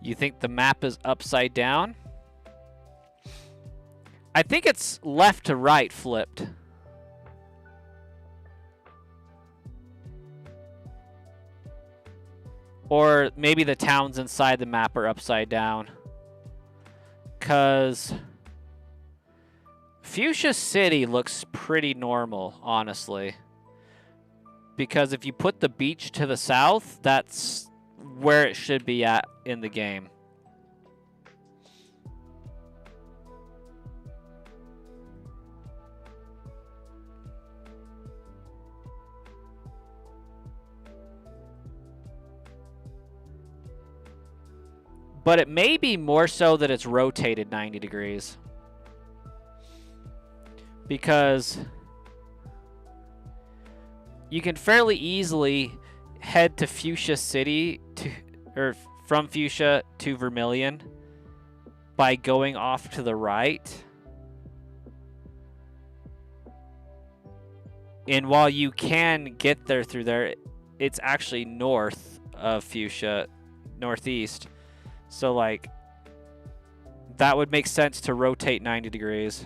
You think the map is upside down? I think it's left to right flipped. Or maybe the towns inside the map are upside down. Because Fuchsia City looks pretty normal, honestly. Because if you put the beach to the south, that's where it should be at in the game. But it may be more so that it's rotated 90 degrees. Because you can fairly easily head to Fuchsia City or from Fuchsia to Vermilion by going off to the right. And while you can get there through there, it's actually north of Fuchsia, northeast. So, like, that would make sense to rotate 90 degrees.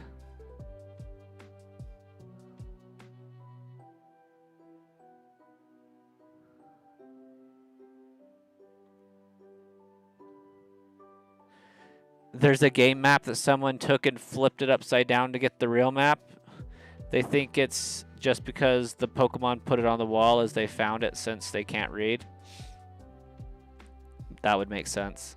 There's a game map that someone took and flipped it upside down to get the real map. They think it's just because the Pokemon put it on the wall as they found it since they can't read. That would make sense.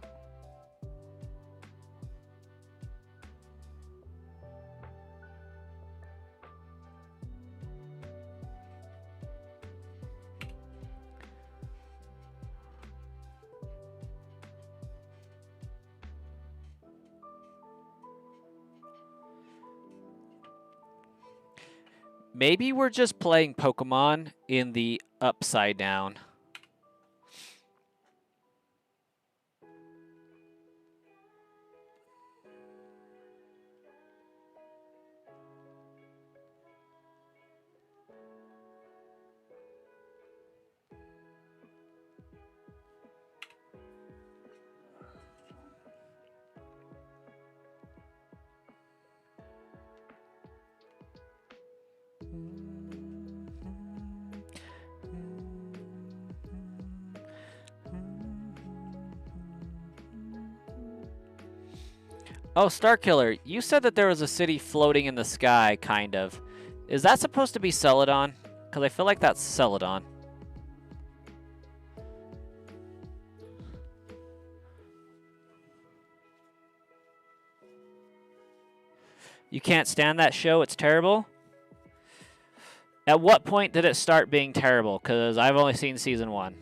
Maybe we're just playing Pokemon in the upside down. Oh, Starkiller, you said that there was a city floating in the sky, kind of. Is that supposed to be Celadon? Because I feel like that's Celadon. You can't stand that show? It's terrible? At what point did it start being terrible? Because I've only seen season 1.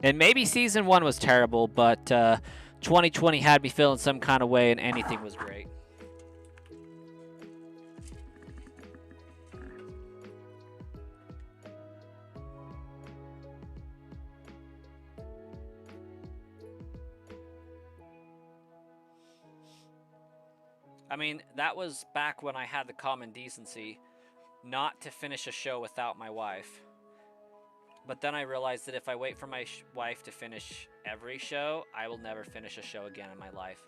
And maybe season 1 was terrible, but 2020 had me feeling some kind of way and anything was great. I mean, that was back when I had the common decency not to finish a show without my wife. But then I realized that if I wait for my wife to finish every show, I will never finish a show again in my life.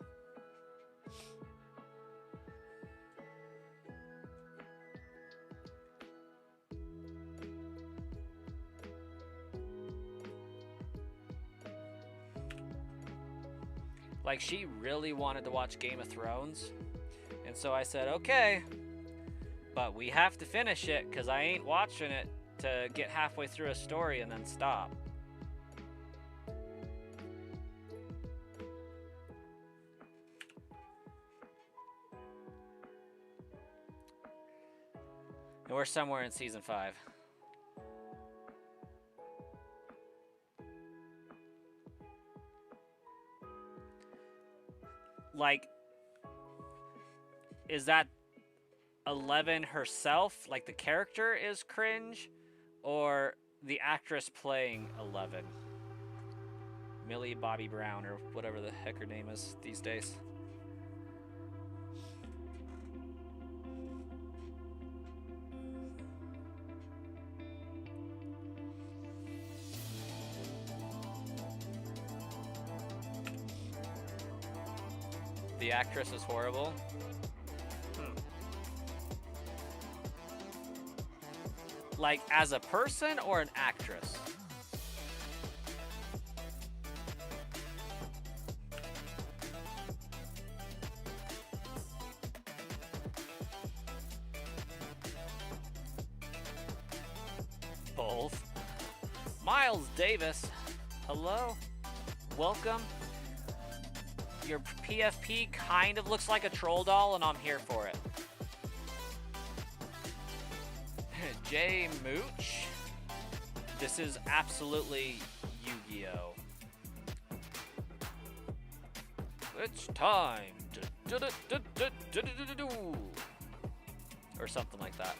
Like, she really wanted to watch Game of Thrones. And so I said, okay, but we have to finish it because I ain't watching it to get halfway through a story and then stop. And we're somewhere in season 5. Like, is that Eleven herself, like the character is cringe, or the actress playing Eleven? Millie Bobby Brown, or whatever the heck her name is these days. The actress is horrible. Like, as a person or an actress? Both. Miles Davis, hello. Welcome. Your PFP kind of looks like a troll doll, and I'm here for it. Jay Mooch. This is absolutely Yu-Gi-Oh! It's time. Or something like that.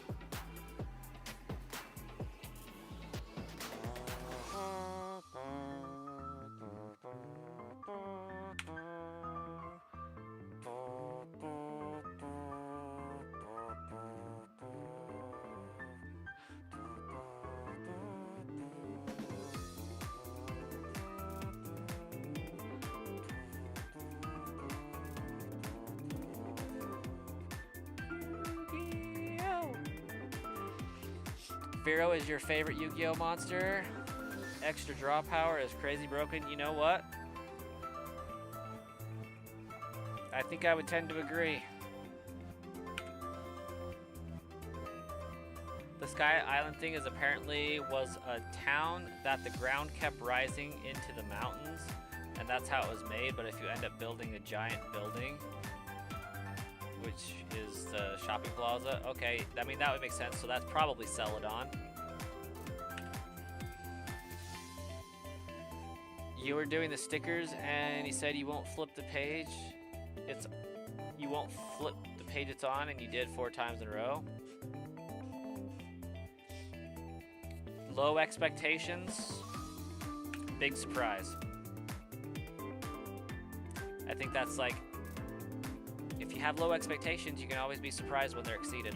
Firo is your favorite Yu-Gi-Oh monster. Extra draw power is crazy broken. You know what? I think I would tend to agree. The Sky Island thing is apparently was a town that the ground kept rising into the mountains, and that's how it was made. But if you end up building a giant building, which is the shopping plaza. Okay, I mean, that would make sense. So that's probably Celadon. You were doing the stickers and he said you won't flip the page. You won't flip the page it's on, and you did 4 times in a row. Low expectations, big surprise. I think that's like, if you have low expectations, you can always be surprised when they're exceeded.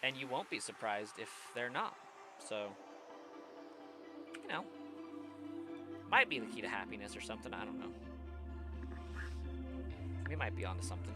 And you won't be surprised if they're not. So, you know, might be the key to happiness or something. I don't know. We might be onto something.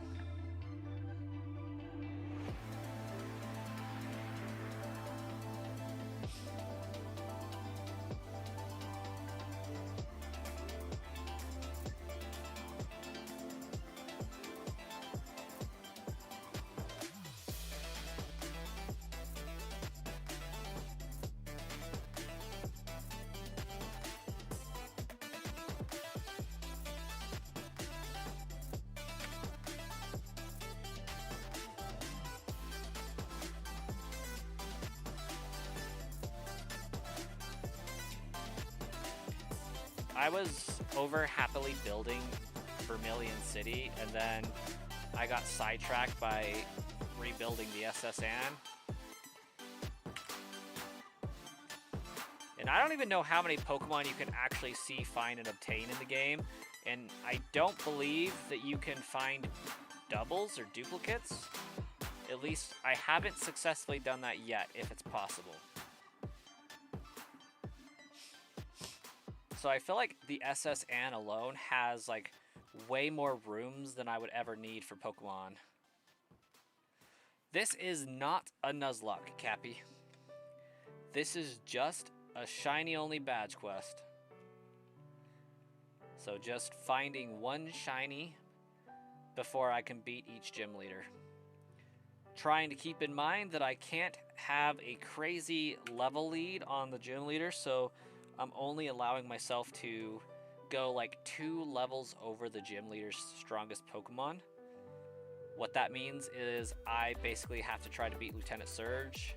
I was over happily building Vermilion City, and then I got sidetracked by rebuilding the SS Anne. And I don't even know how many Pokemon you can actually see, find, and obtain in the game. And I don't believe that you can find doubles or duplicates. At least I haven't successfully done that yet, if it's possible. So I feel like the SS Anne alone has like way more rooms than I would ever need for Pokemon. This is not a Nuzlocke, Cappy. This is just a shiny only badge quest. So just finding one shiny before I can beat each gym leader. Trying to keep in mind that I can't have a crazy level lead on the gym leader, so I'm only allowing myself to go like 2 levels over the gym leader's strongest Pokemon. What that means is I basically have to try to beat Lieutenant Surge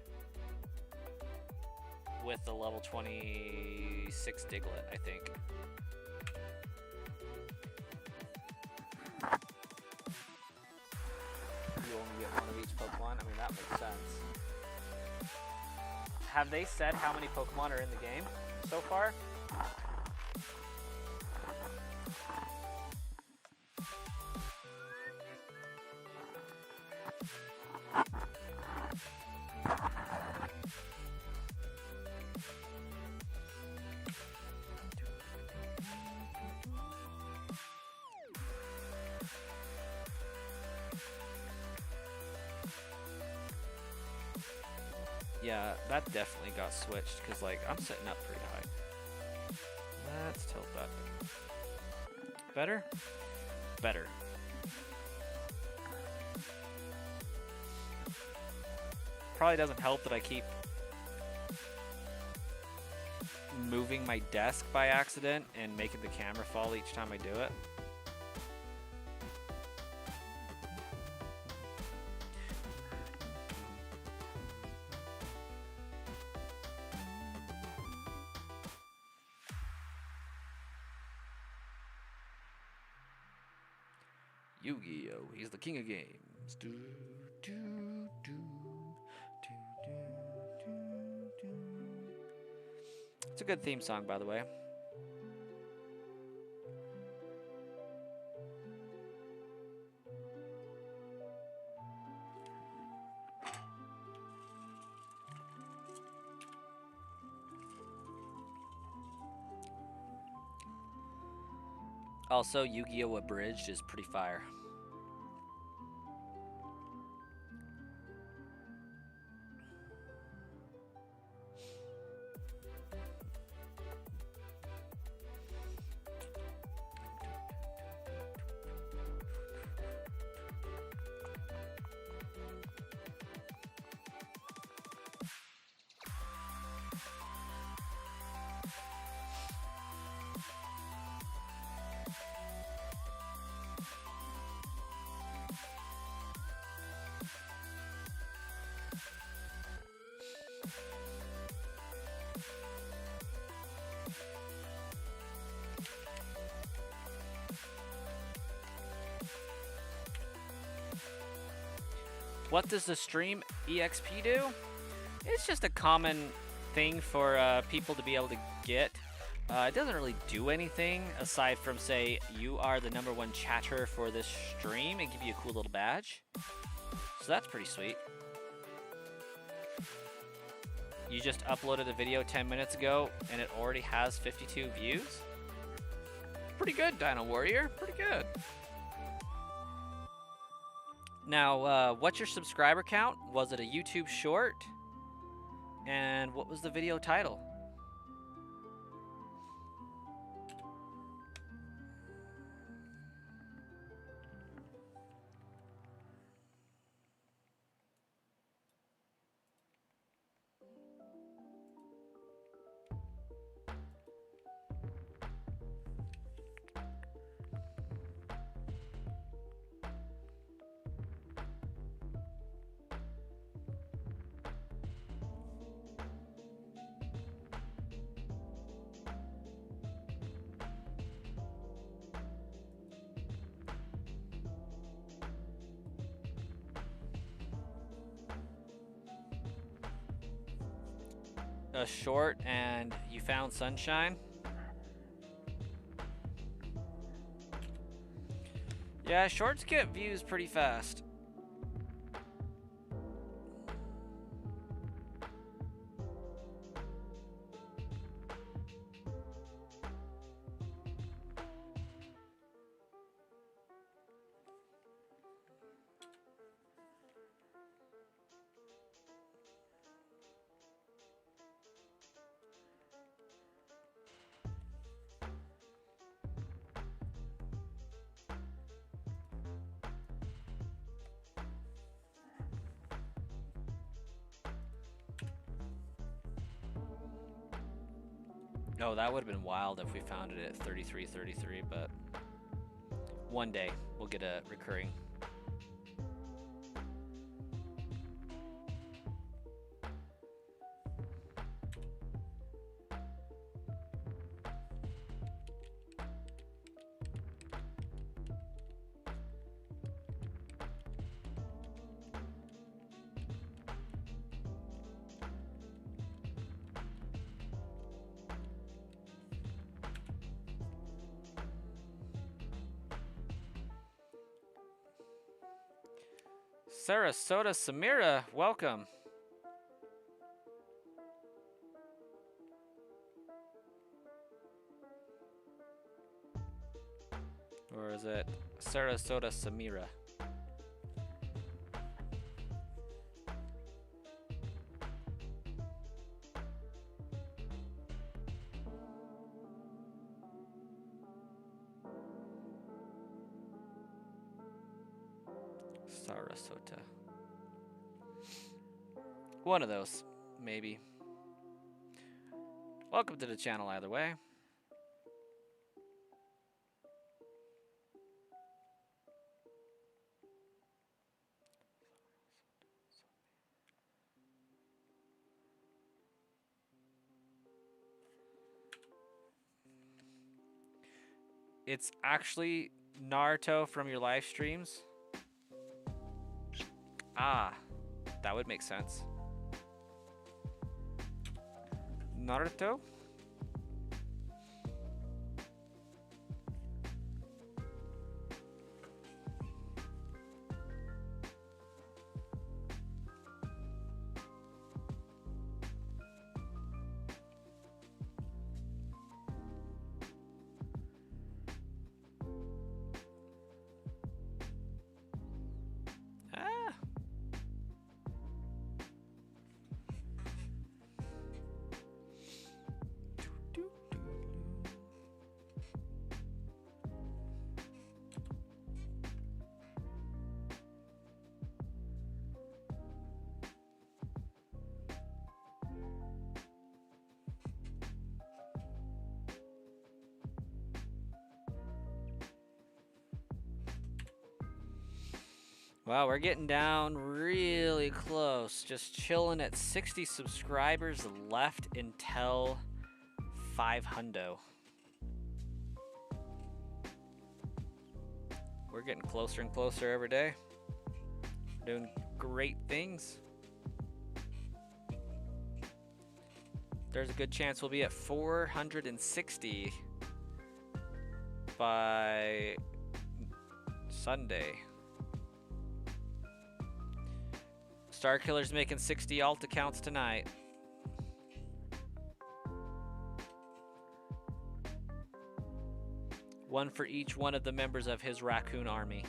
with the level 26 Diglett, I think. You only get one of each Pokemon? I mean, that makes sense. Have they said how many Pokemon are in the game so far? Yeah, that definitely got switched because, like, I'm sitting up pretty high. Let's tilt that. Better? Better. Probably doesn't help that I keep moving my desk by accident and making the camera fall each time I do it. Yu-Gi-Oh! He's the king of games. Do, do, do, do, do, do, do. It's a good theme song, by the way. Also, Yu-Gi-Oh! Abridged is pretty fire. What does the stream EXP do? It's just a common thing for people to be able to get. It doesn't really do anything aside from say you are the #1 chatter for this stream and give you a cool little badge. So that's pretty sweet. You just uploaded a video 10 minutes ago and it already has 52 views. Pretty good, Dino Warrior. Pretty good. Now, what's your subscriber count? Was it a YouTube short? And what was the video title? a short and you found sunshine? Yeah, shorts get views pretty fast. Oh, that would have been wild if we found it at 33.33, but one day we'll get a recurring. Sarasota Samira, welcome. Or is it Sarasota Samira? Sarasota. One of those, maybe. Welcome to the channel either way. It's actually Naruto from your live streams. Ah, that would make sense. Naruto? Wow, we're getting down really close. Just chilling at 60 subscribers left until 500. We're getting closer and closer every day. We're doing great things. There's a good chance we'll be at 460 by Sunday. Starkiller's making 60 alt accounts tonight. One for each one of the members of his raccoon army.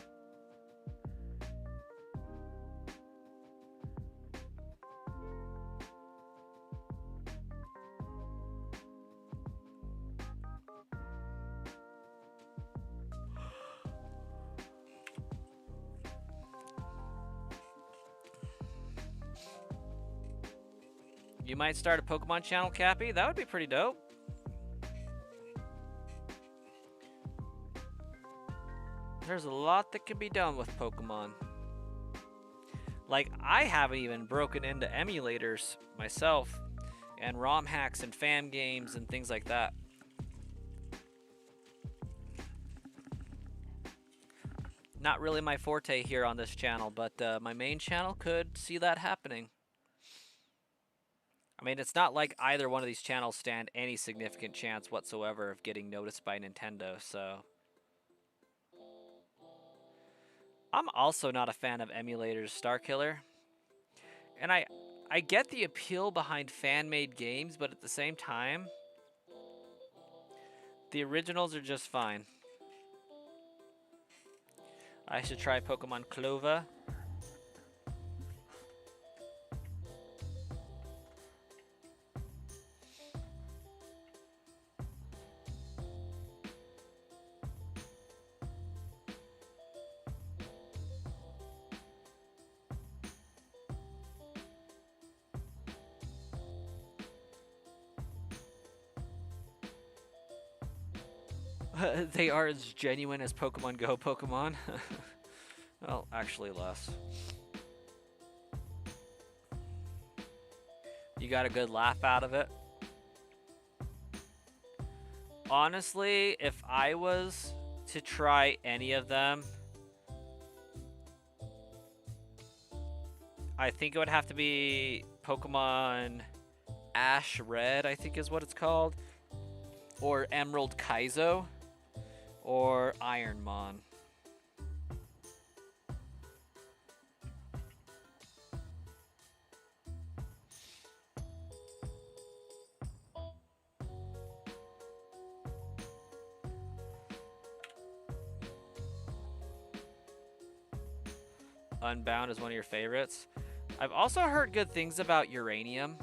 You might start a Pokemon channel, Cappy. That would be pretty dope. There's a lot that can be done with Pokemon. Like, I haven't even broken into emulators myself, and ROM hacks and fam games and things like that. Not really my forte here on this channel, but my main channel could see that happening. I mean, it's not like either one of these channels stand any significant chance whatsoever of getting noticed by Nintendo, so... I'm also not a fan of emulators, Starkiller. And I get the appeal behind fan-made games, but at the same time, the originals are just fine. I should try Pokemon Clova. They are as genuine as Pokemon Go Pokemon. Well, actually less. You got a good laugh out of it. Honestly, if I was to try any of them, I think it would have to be Pokemon Ash Red, I think is what it's called, or Emerald Kaizo, or Ironmon. Unbound is one of your favorites. I've also heard good things about Uranium.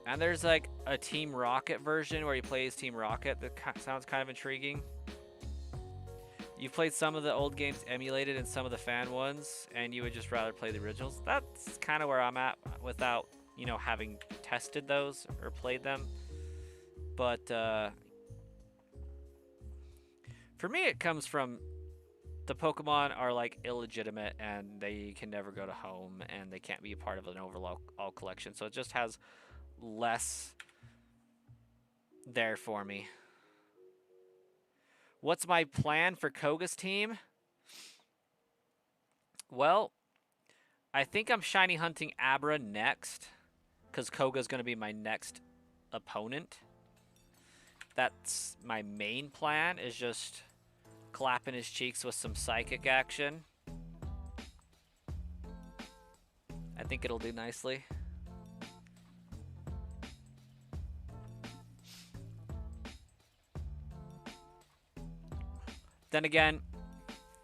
And there's like a Team Rocket version where he plays Team Rocket that sounds kind of intriguing. You've played some of the old games emulated and some of the fan ones, and you would just rather play the originals. That's kind of where I'm at without, you know, having tested those or played them. But for me, it comes from the Pokemon are like illegitimate and they can never go to home and they can't be a part of an overall collection. So it just has less there for me. What's my plan for Koga's team? Well, I think I'm shiny hunting Abra next, because Koga's going to be my next opponent. That's my main plan, is just clapping his cheeks with some psychic action. I think it'll do nicely. Then again,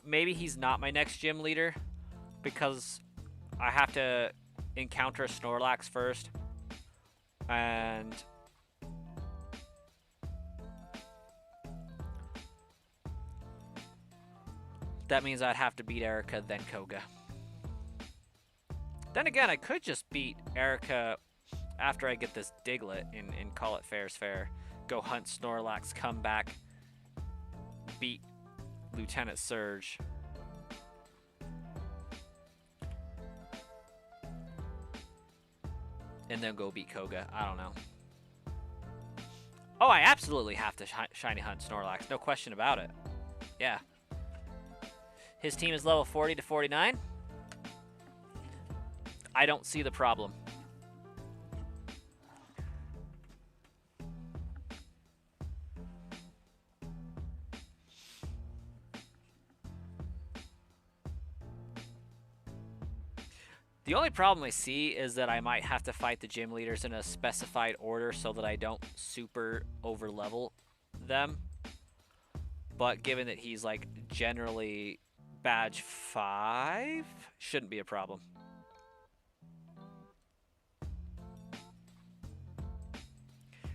maybe he's not my next gym leader because I have to encounter a Snorlax first. And that means I'd have to beat Erica, then Koga. Then again, I could just beat Erica after I get this Diglett and call it fair's fair. Go hunt Snorlax, come back, beat Lieutenant Surge. And then go beat Koga. I don't know. Oh, I absolutely have to shiny hunt Snorlax. No question about it. Yeah. His team is level 40 to 49. I don't see the problem. The only problem I see is that I might have to fight the gym leaders in a specified order so that I don't super over level them. But given that he's like generally badge 5, shouldn't be a problem.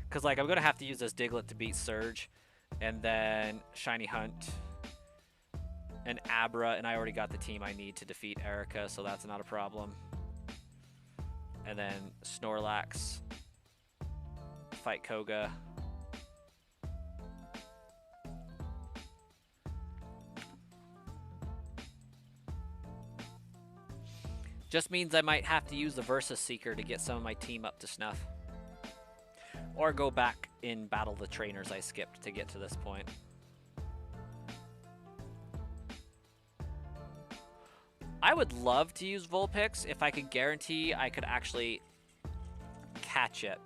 Because like I'm going to have to use this Diglett to beat Surge and then shiny hunt an Abra, and I already got the team I need to defeat Erica, so that's not a problem. And then Snorlax, fight Koga. Just means I might have to use the Versus Seeker to get some of my team up to snuff. Or go back in Battle the Trainers I skipped to get to this point. I would love to use Vulpix if I could guarantee I could actually catch it.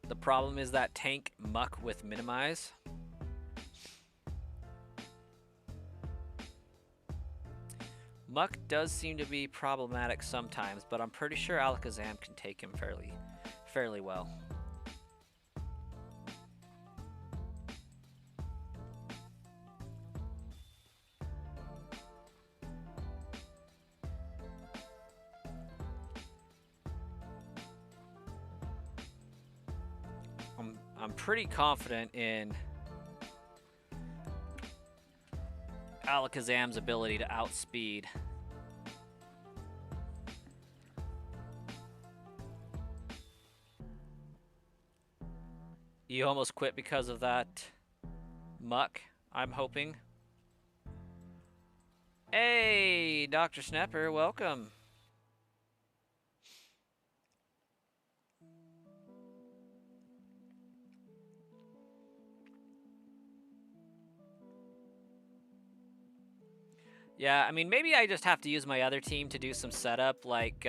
The problem is that tank muck with minimize. Muck does seem to be problematic sometimes, but I'm pretty sure Alakazam can take him fairly well. I'm pretty confident in Alakazam's ability to outspeed. You almost quit because of that muck, I'm hoping. Hey, Dr. Snapper, welcome. Yeah, I mean, maybe I just have to use my other team to do some setup, like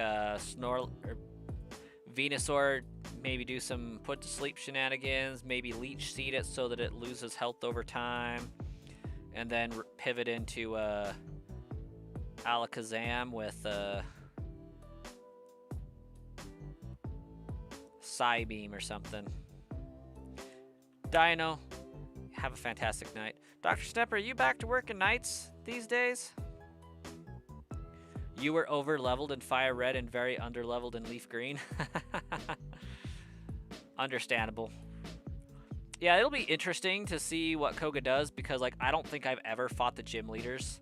Venusaur, maybe do some put to sleep shenanigans, maybe leech seed it so that it loses health over time, and then pivot into Alakazam with Psybeam or something. Dino, have a fantastic night. Dr. Snapper, are you back to working nights these days? You were over-leveled in Fire Red and very under-leveled in Leaf Green. Understandable. Yeah, it'll be interesting to see what Koga does because, like, I don't think I've ever fought the gym leaders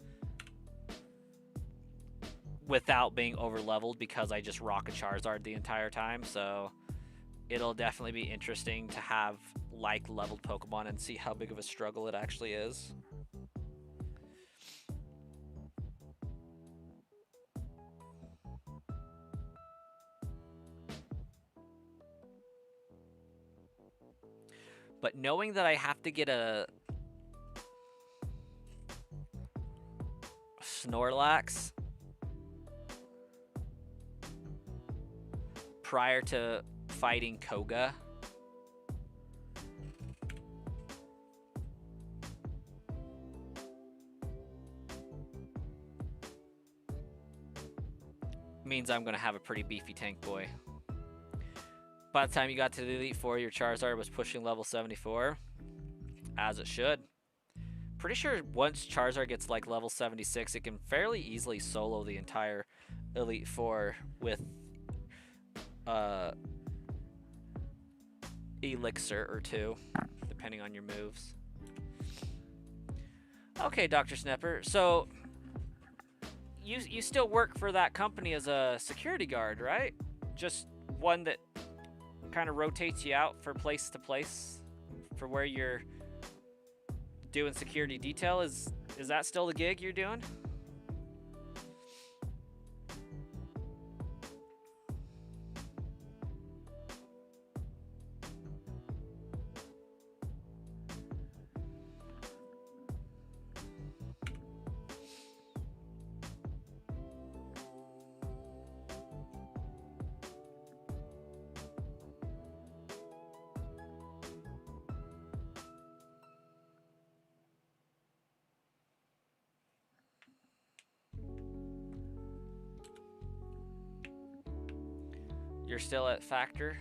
without being over-leveled because I just rock a Charizard the entire time. So it'll definitely be interesting to have like leveled Pokemon and see how big of a struggle it actually is. But knowing that I have to get a Snorlax prior to fighting Koga, means I'm going to have a pretty beefy tank boy. By the time you got to the Elite Four, your Charizard was pushing level 74, as it should. Pretty sure once Charizard gets like level 76, it can fairly easily solo the entire Elite Four with Elixir or two, depending on your moves. Okay, Dr. Snapper, so you still work for that company as a security guard, right? Just one that kind of rotates you out for place to place for where you're doing security detail. Is that still the gig you're doing? You're still at Factor?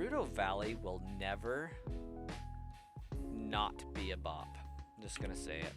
Gerudo Valley will never not be a bop. I'm just gonna say it.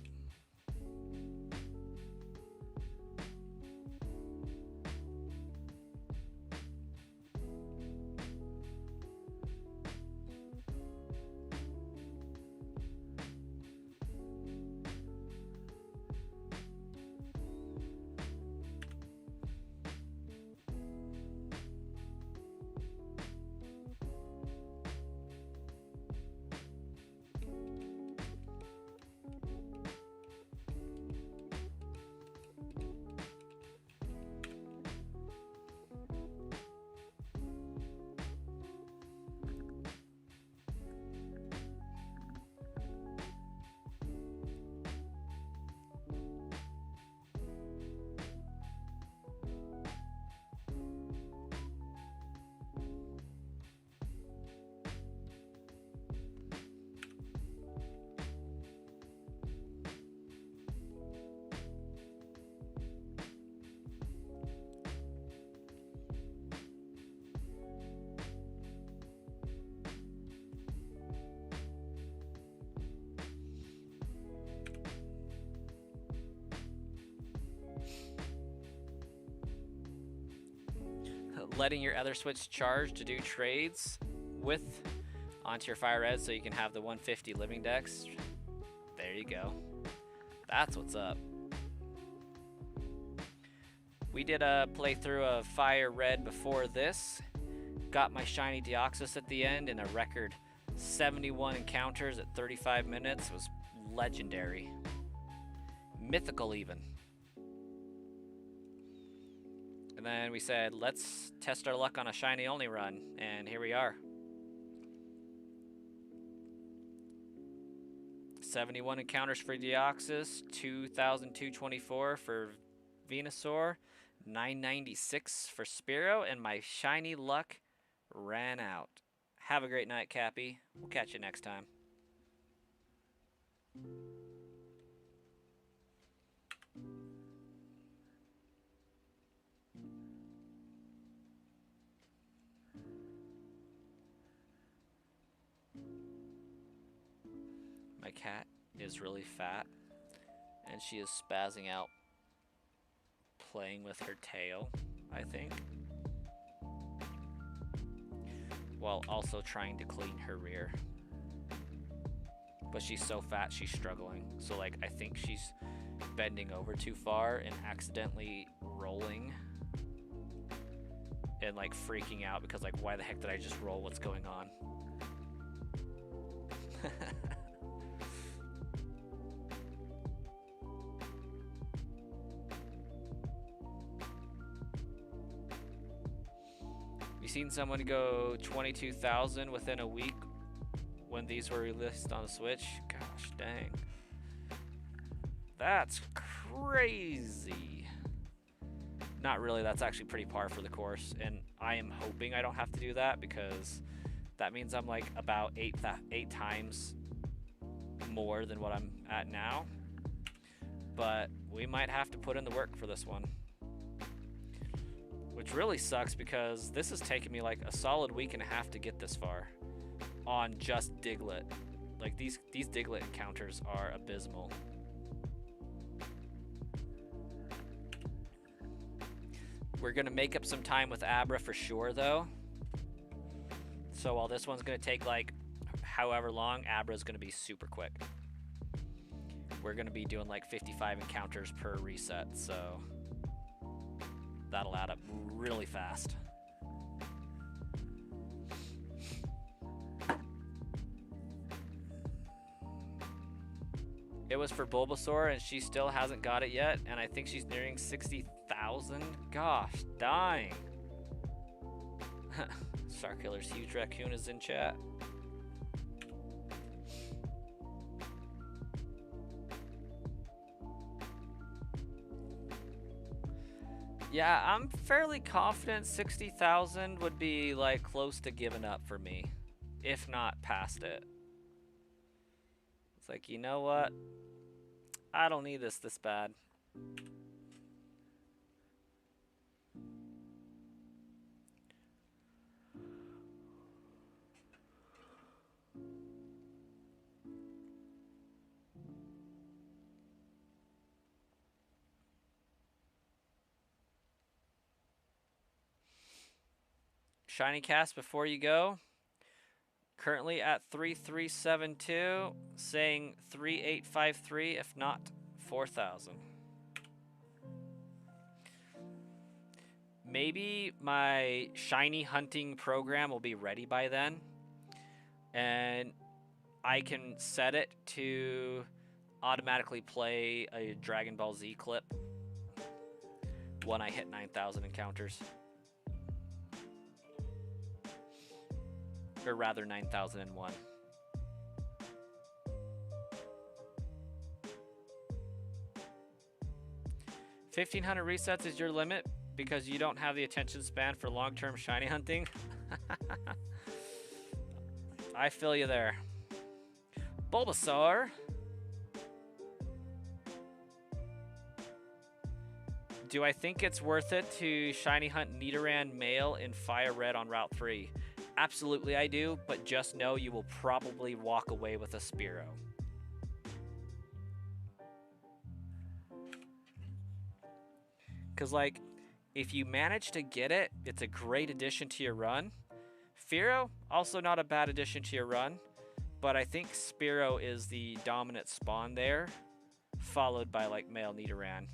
Letting your other switch charge to do trades with onto your fire red so you can have the 150 living dex. There you go. That's what's up. We did a playthrough of fire red before this. Got my shiny Deoxys at the end in a record 71 encounters at 35 minutes. It was legendary. Mythical even. And then we said, let's test our luck on a shiny only run, and here we are. 71 encounters for Deoxys, 2,224 for Venusaur, 996 for Spearow, and my shiny luck ran out. Have a great night, Cappy. We'll catch you next time. My cat is really fat, and she is spazzing out playing with her tail, I think, while also trying to clean her rear. But she's so fat, she's struggling. So, like, I think she's bending over too far and accidentally rolling and, like, freaking out because, like, why the heck did I just roll? What's going on? You seen someone go 22,000 within a week when these were released on the Switch? Gosh dang. That's crazy. Not really, that's actually pretty par for the course, and I am hoping I don't have to do that because that means I'm like about eight times more than what I'm at now. But we might have to put in the work for this one. Which really sucks because this has taken me like a solid week and a half to get this far on just Diglett. Like these Diglett encounters are abysmal. We're gonna make up some time with Abra for sure though. So while this one's gonna take like however long, Abra's gonna be super quick. We're gonna be doing like 55 encounters per reset, so that'll add up really fast. It was for Bulbasaur and she still hasn't got it yet, and I think she's nearing 60,000. Gosh, dying. Starkiller's huge raccoon is in chat. Yeah, I'm fairly confident 60,000 would be like close to giving up for me, if not past it. It's like, you know what? I don't need this bad. shiny cast before you go. Currently at 3372, saying 3853, if not 4,000. Maybe my shiny hunting program will be ready by then, and I can set it to automatically play a Dragon Ball Z clip when I hit 9,000 encounters. Or rather, 9,001. $1,500 resets is your limit because you don't have the attention span for long-term shiny hunting. I feel you there. Bulbasaur. Do I think it's worth it to shiny hunt Nidoran male in Fire Red on Route 3? Absolutely I do, but just know you will probably walk away with a Spearow. Because, like, if you manage to get it, it's a great addition to your run. Fearow, also not a bad addition to your run, but I think Spearow is the dominant spawn there, followed by, like, male Nidoran.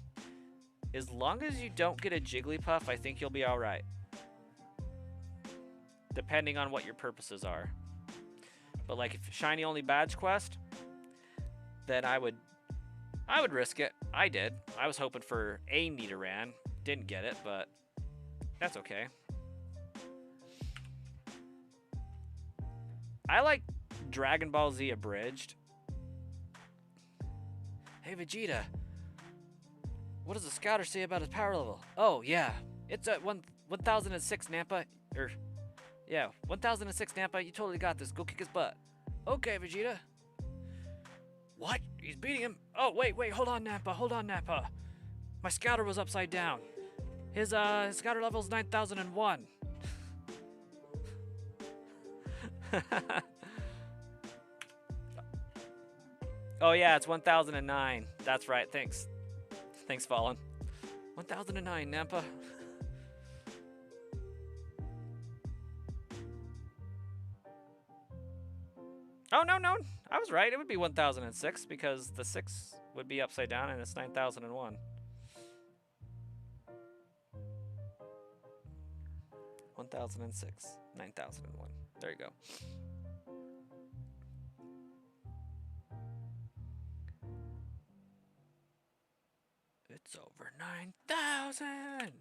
As long as you don't get a Jigglypuff, I think you'll be alright. Depending on what your purposes are. But like if shiny only badge quest, then I would risk it. I did. I was hoping for a Nidoran. Didn't get it, but that's okay. I like Dragon Ball Z Abridged. Hey Vegeta, what does the scouter say about his power level? Oh yeah, it's at 1006 Nampa, or yeah, 1006 Nampa, you totally got this. Go kick his butt. Okay, Vegeta. What? He's beating him? Oh, wait, hold on, Nampa. My scouter was upside down. His scouter level's 9001. Oh, yeah, it's 1009. That's right, thanks. Thanks, Fallen. 1009, Nampa. Oh, no. I was right. It would be 1006 because the 6 would be upside down and it's 9001. 1006, 9001. There you go. It's over 9,000.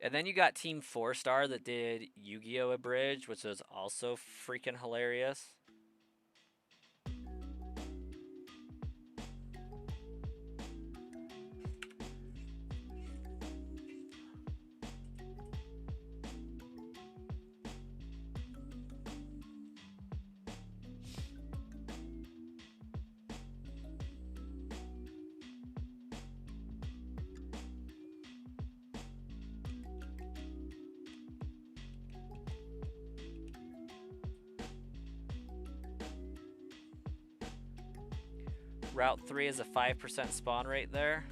And then you got Team 4-Star that did Yu-Gi-Oh! Abridged, which was also freaking hilarious. Route 3 is a 5% spawn rate there.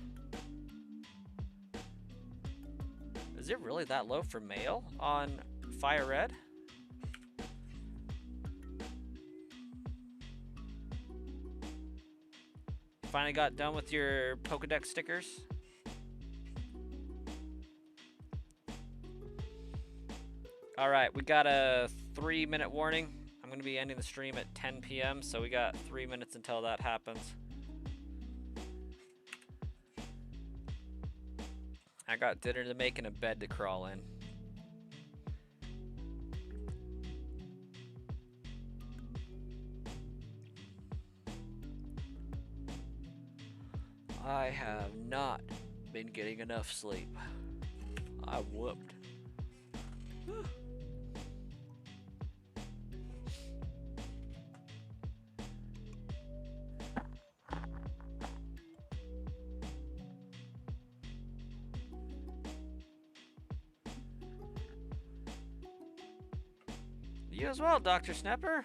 Is it really that low for male on Fire Red? Finally got done with your Pokedex stickers? Alright, we got a 3-minute warning. I'm going to be ending the stream at 10 p.m., so we got 3 minutes until that happens. I got dinner to make and a bed to crawl in. I have not been getting enough sleep. I whooped. You as well, Dr. Snapper.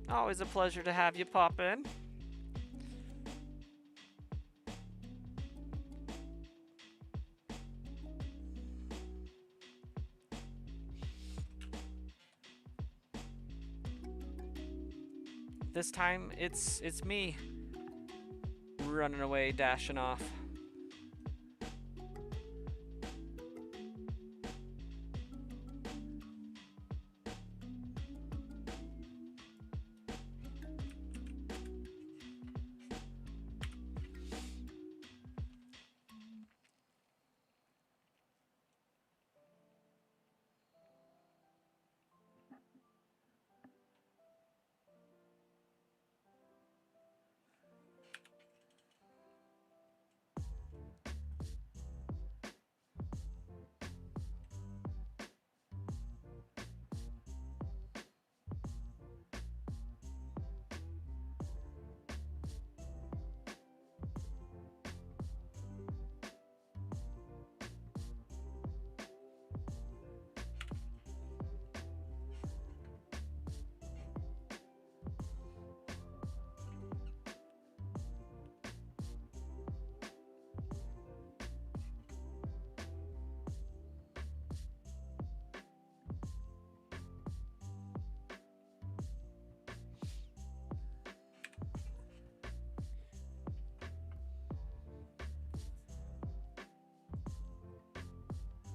Always a pleasure to have you pop in. this time it's me running away, dashing off.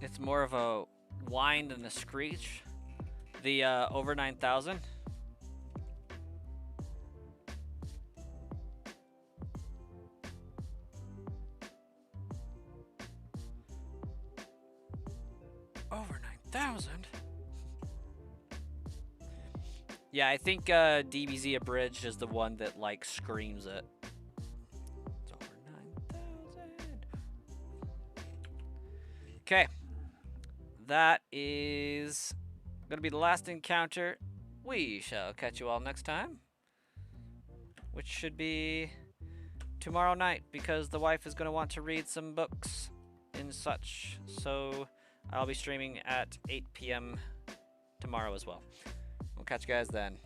It's more of a whine than a screech. The over 9,000. Over 9,000? Yeah, I think DBZ Abridged is the one that, like, screams it. It's over 9,000. Okay. That is going to be the last encounter. We shall catch you all next time, which should be tomorrow night, because the wife is going to want to read some books and such. So I'll be streaming at 8 p.m. tomorrow as well. We'll catch you guys then.